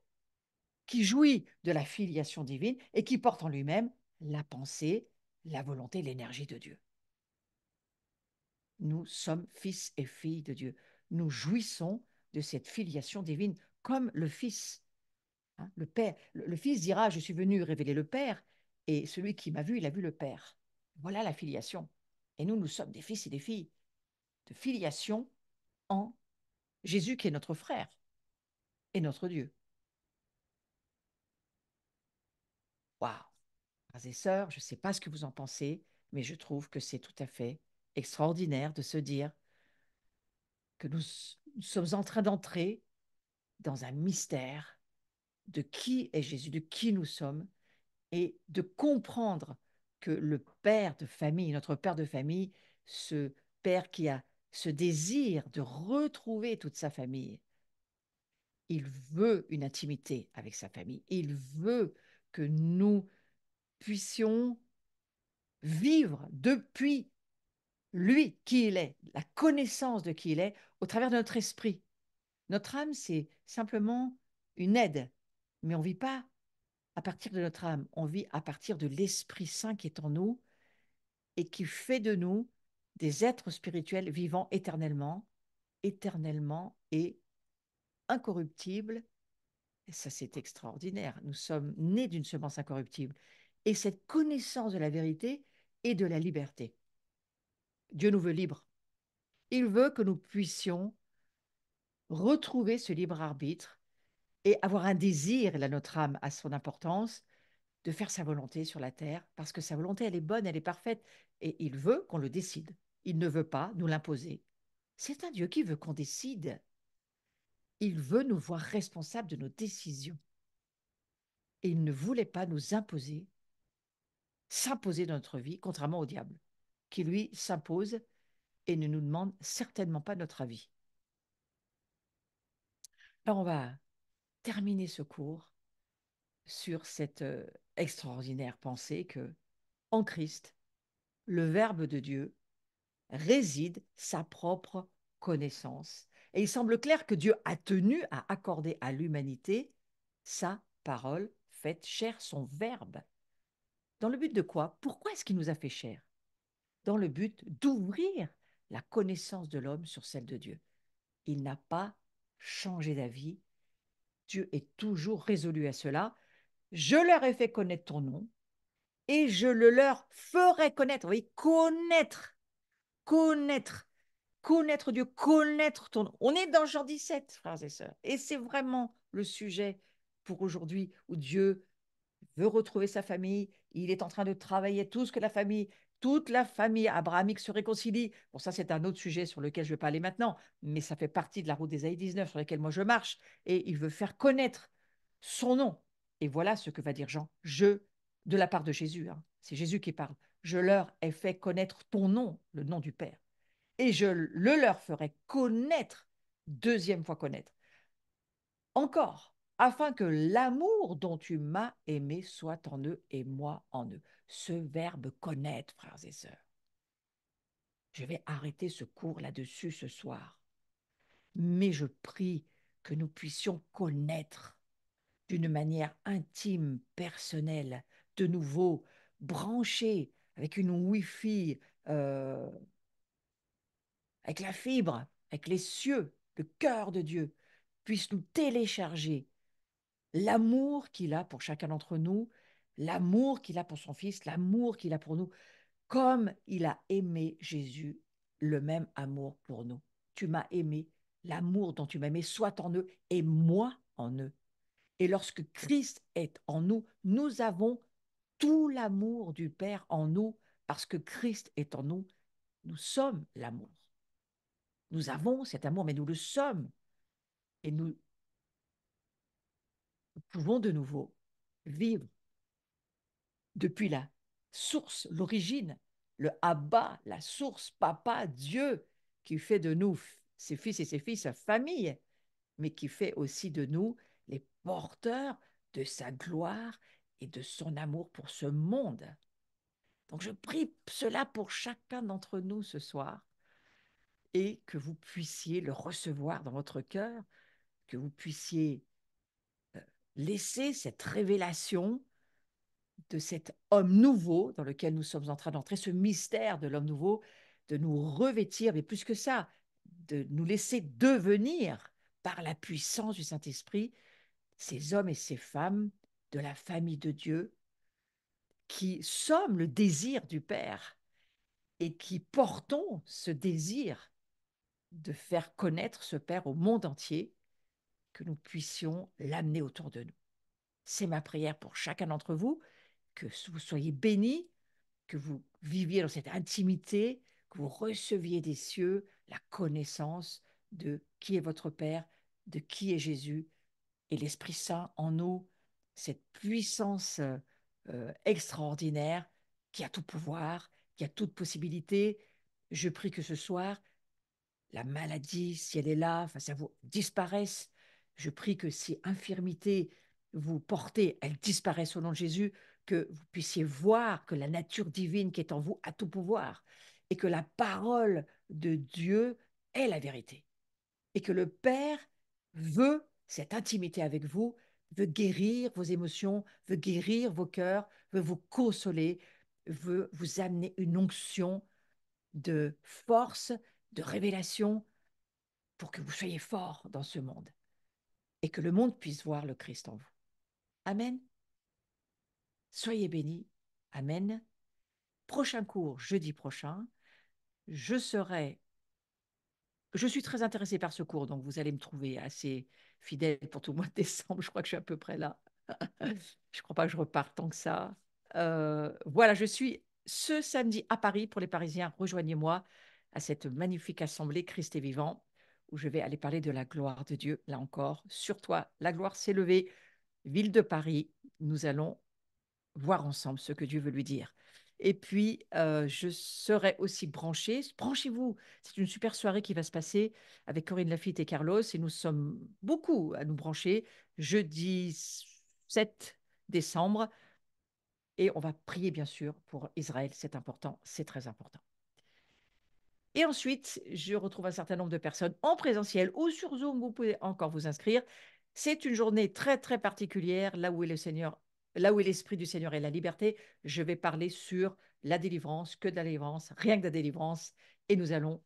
qui jouit de la filiation divine et qui porte en lui-même la pensée, la volonté, l'énergie de Dieu. Nous sommes fils et filles de Dieu. Nous jouissons de cette filiation divine comme le Fils. Hein, le Père, le Fils dira, je suis venu révéler le Père, et celui qui m'a vu, il a vu le Père. Voilà la filiation. Et nous, nous sommes des fils et des filles de filiation en Jésus qui est notre frère et notre Dieu. Waouh! Frères et sœurs, je ne sais pas ce que vous en pensez, mais je trouve que c'est tout à fait extraordinaire de se dire que nous sommes en train d'entrer dans un mystère de qui est Jésus, de qui nous sommes, et de comprendre que le père de famille, notre père de famille, ce père qui a ce désir de retrouver toute sa famille, il veut une intimité avec sa famille, il veut que nous puissions vivre depuis lui qui il est, la connaissance de qui il est, au travers de notre esprit. Notre âme, c'est simplement une aide, mais on ne vit pas à partir de notre âme, on vit à partir de l'Esprit Saint qui est en nous et qui fait de nous des êtres spirituels vivant éternellement, éternellement et incorruptibles. Et ça, c'est extraordinaire. Nous sommes nés d'une semence incorruptible. Et cette connaissance de la vérité et de la liberté. Dieu nous veut libres. Il veut que nous puissions retrouver ce libre arbitre et avoir un désir, et là notre âme a son importance, de faire sa volonté sur la terre, parce que sa volonté, elle est bonne, elle est parfaite, et il veut qu'on le décide. Il ne veut pas nous l'imposer. C'est un Dieu qui veut qu'on décide. Il veut nous voir responsables de nos décisions. Et il ne voulait pas nous imposer, s'imposer dans notre vie, contrairement au diable, qui lui s'impose et ne nous demande certainement pas notre avis. Alors on va terminer ce cours sur cette extraordinaire pensée que en Christ, le Verbe de Dieu réside sa propre connaissance. Et il semble clair que Dieu a tenu à accorder à l'humanité sa parole faite chair, son Verbe. Dans le but de quoi? Pourquoi est-ce qu'il nous a fait chair? Dans le but d'ouvrir la connaissance de l'homme sur celle de Dieu. Il n'a pas changé d'avis. Dieu est toujours résolu à cela. Je leur ai fait connaître ton nom et je le leur ferai connaître. Vous voyez, connaître, connaître, connaître Dieu, connaître ton nom. On est dans Jean 17, frères et sœurs. Et c'est vraiment le sujet pour aujourd'hui où Dieu veut retrouver sa famille. Il est en train de travailler tout ce que toute la famille abrahamique se réconcilie. Bon, ça, c'est un autre sujet sur lequel je ne vais pas aller maintenant, mais ça fait partie de la route d'Ésaïe 19 sur laquelle moi je marche. Et il veut faire connaître son nom. Et voilà ce que va dire Jean. De la part de Jésus, hein, c'est Jésus qui parle. Je leur ai fait connaître ton nom, le nom du Père. Et je le leur ferai connaître, deuxième fois connaître encore, afin que l'amour dont tu m'as aimé soit en eux et moi en eux. Ce verbe connaître, frères et sœurs. Je vais arrêter ce cours là-dessus ce soir. Mais je prie que nous puissions connaître d'une manière intime, personnelle, de nouveau, branchés avec une Wi-Fi, avec la fibre, avec les cieux, le cœur de Dieu, puisse nous télécharger l'amour qu'il a pour chacun d'entre nous, l'amour qu'il a pour son Fils, l'amour qu'il a pour nous, comme il a aimé Jésus, le même amour pour nous. Tu m'as aimé, l'amour dont tu m'as aimé soit en eux et moi en eux. Et lorsque Christ est en nous, nous avons tout l'amour du Père en nous, parce que Christ est en nous, nous sommes l'amour. Nous avons cet amour, mais nous le sommes. Et nous pouvons de nouveau vivre depuis la source, l'origine, le Abba, la source, papa, Dieu, qui fait de nous, ses fils et ses filles, sa famille, mais qui fait aussi de nous les porteurs de sa gloire et de son amour pour ce monde. Donc je prie cela pour chacun d'entre nous ce soir et que vous puissiez le recevoir dans votre cœur, que vous puissiez laisser cette révélation de cet homme nouveau dans lequel nous sommes en train d'entrer, ce mystère de l'homme nouveau, de nous revêtir, mais plus que ça, de nous laisser devenir par la puissance du Saint-Esprit ces hommes et ces femmes de la famille de Dieu qui sommes le désir du Père et qui portons ce désir de faire connaître ce Père au monde entier, que nous puissions l'amener autour de nous. C'est ma prière pour chacun d'entre vous, que vous soyez bénis, que vous viviez dans cette intimité, que vous receviez des cieux la connaissance de qui est votre Père, de qui est Jésus, et l'Esprit Saint en nous, cette puissance extraordinaire qui a tout pouvoir, qui a toute possibilité. Je prie que ce soir, la maladie, si elle est là, face à vous, disparaisse. Je prie que si infirmité vous portez, elle disparaisse au nom de Jésus, que vous puissiez voir que la nature divine qui est en vous a tout pouvoir et que la parole de Dieu est la vérité et que le Père veut cette intimité avec vous, veut guérir vos émotions, veut guérir vos cœurs, veut vous consoler, veut vous amener une onction de force, de révélation pour que vous soyez forts dans ce monde et que le monde puisse voir le Christ en vous. Amen. Soyez bénis. Amen. Prochain cours, jeudi prochain. Je serai Je suis très intéressée par ce cours, donc vous allez me trouver assez fidèle pour tout le mois de décembre. Je crois que je suis à peu près là. Je ne crois pas que je reparte tant que ça. Voilà, je suis ce samedi à Paris pour les Parisiens. Rejoignez-moi à cette magnifique assemblée Christ est vivant où je vais aller parler de la gloire de Dieu. Là encore, sur toi, la gloire s'est levée. Ville de Paris, nous allons voir ensemble ce que Dieu veut lui dire. Et puis, je serai aussi branchée. Branchez-vous. C'est une super soirée qui va se passer avec Corinne Lafitte et Carlos. Et nous sommes beaucoup à nous brancher. Jeudi 7 décembre. Et on va prier, bien sûr, pour Israël. C'est important. C'est très important. Et ensuite, je retrouve un certain nombre de personnes en présentiel ou sur Zoom. Vous pouvez encore vous inscrire. C'est une journée très, très particulière, là où est le Seigneur, là où est l'Esprit du Seigneur et la liberté. Je vais parler sur la délivrance, que de la délivrance, rien que de la délivrance. Et nous allons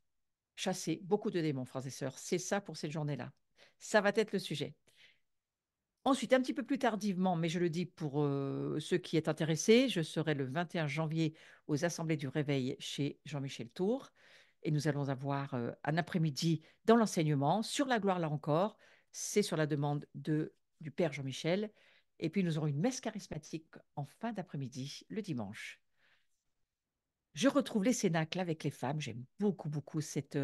chasser beaucoup de démons, frères et sœurs. C'est ça pour cette journée-là. Ça va être le sujet. Ensuite, un petit peu plus tardivement, mais je le dis pour ceux qui est intéressés, je serai le 21 janvier aux Assemblées du Réveil chez Jean-Michel Tour. Et nous allons avoir un après-midi dans l'enseignement, sur la gloire là encore. C'est sur la demande du Père Jean-Michel. Et puis nous aurons une messe charismatique en fin d'après-midi, le dimanche. Je retrouve les cénacles avec les femmes. J'aime beaucoup, beaucoup cette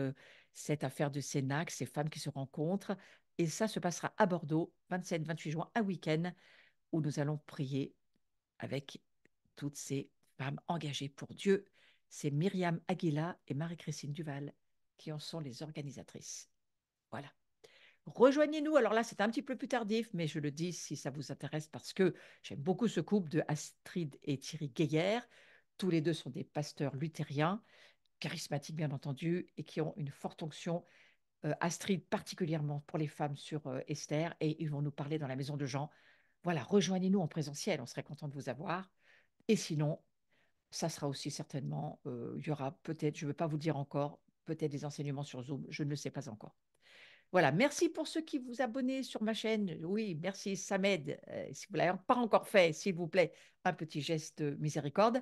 affaire de cénacle, ces femmes qui se rencontrent. Et ça se passera à Bordeaux, 27-28 juin, un week-end, où nous allons prier avec toutes ces femmes engagées pour Dieu. C'est Myriam Aguila et Marie-Christine Duval qui en sont les organisatrices. Voilà. Rejoignez-nous. Alors là, c'est un petit peu plus tardif, mais je le dis si ça vous intéresse parce que j'aime beaucoup ce couple de Astrid et Thierry Gaillard. Tous les deux sont des pasteurs luthériens, charismatiques bien entendu, et qui ont une forte onction. Astrid particulièrement pour les femmes sur Esther, et ils vont nous parler dans la maison de Jean. Voilà, rejoignez-nous en présentiel, on serait content de vous avoir. Et sinon, ça sera aussi certainement, il y aura peut-être, je ne veux pas vous le dire encore, peut-être des enseignements sur Zoom, je ne le sais pas encore. Voilà, merci pour ceux qui vous abonnez sur ma chaîne. Oui, merci, ça m'aide. Si vous ne l'avez pas encore fait, s'il vous plaît, un petit geste de miséricorde,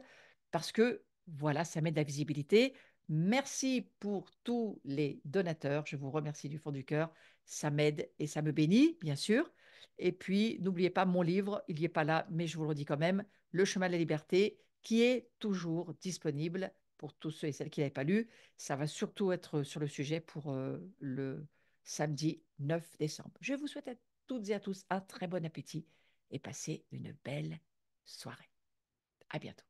parce que voilà, ça m'aide la visibilité. Merci pour tous les donateurs. Je vous remercie du fond du cœur. Ça m'aide et ça me bénit, bien sûr. Et puis, n'oubliez pas mon livre, il n'y est pas là, mais je vous le redis quand même, Le chemin de la liberté, qui est toujours disponible pour tous ceux et celles qui ne l'avaient pas lu. Ça va surtout être sur le sujet pour le samedi 9 décembre. Je vous souhaite à toutes et à tous un très bon appétit et passez une belle soirée. À bientôt.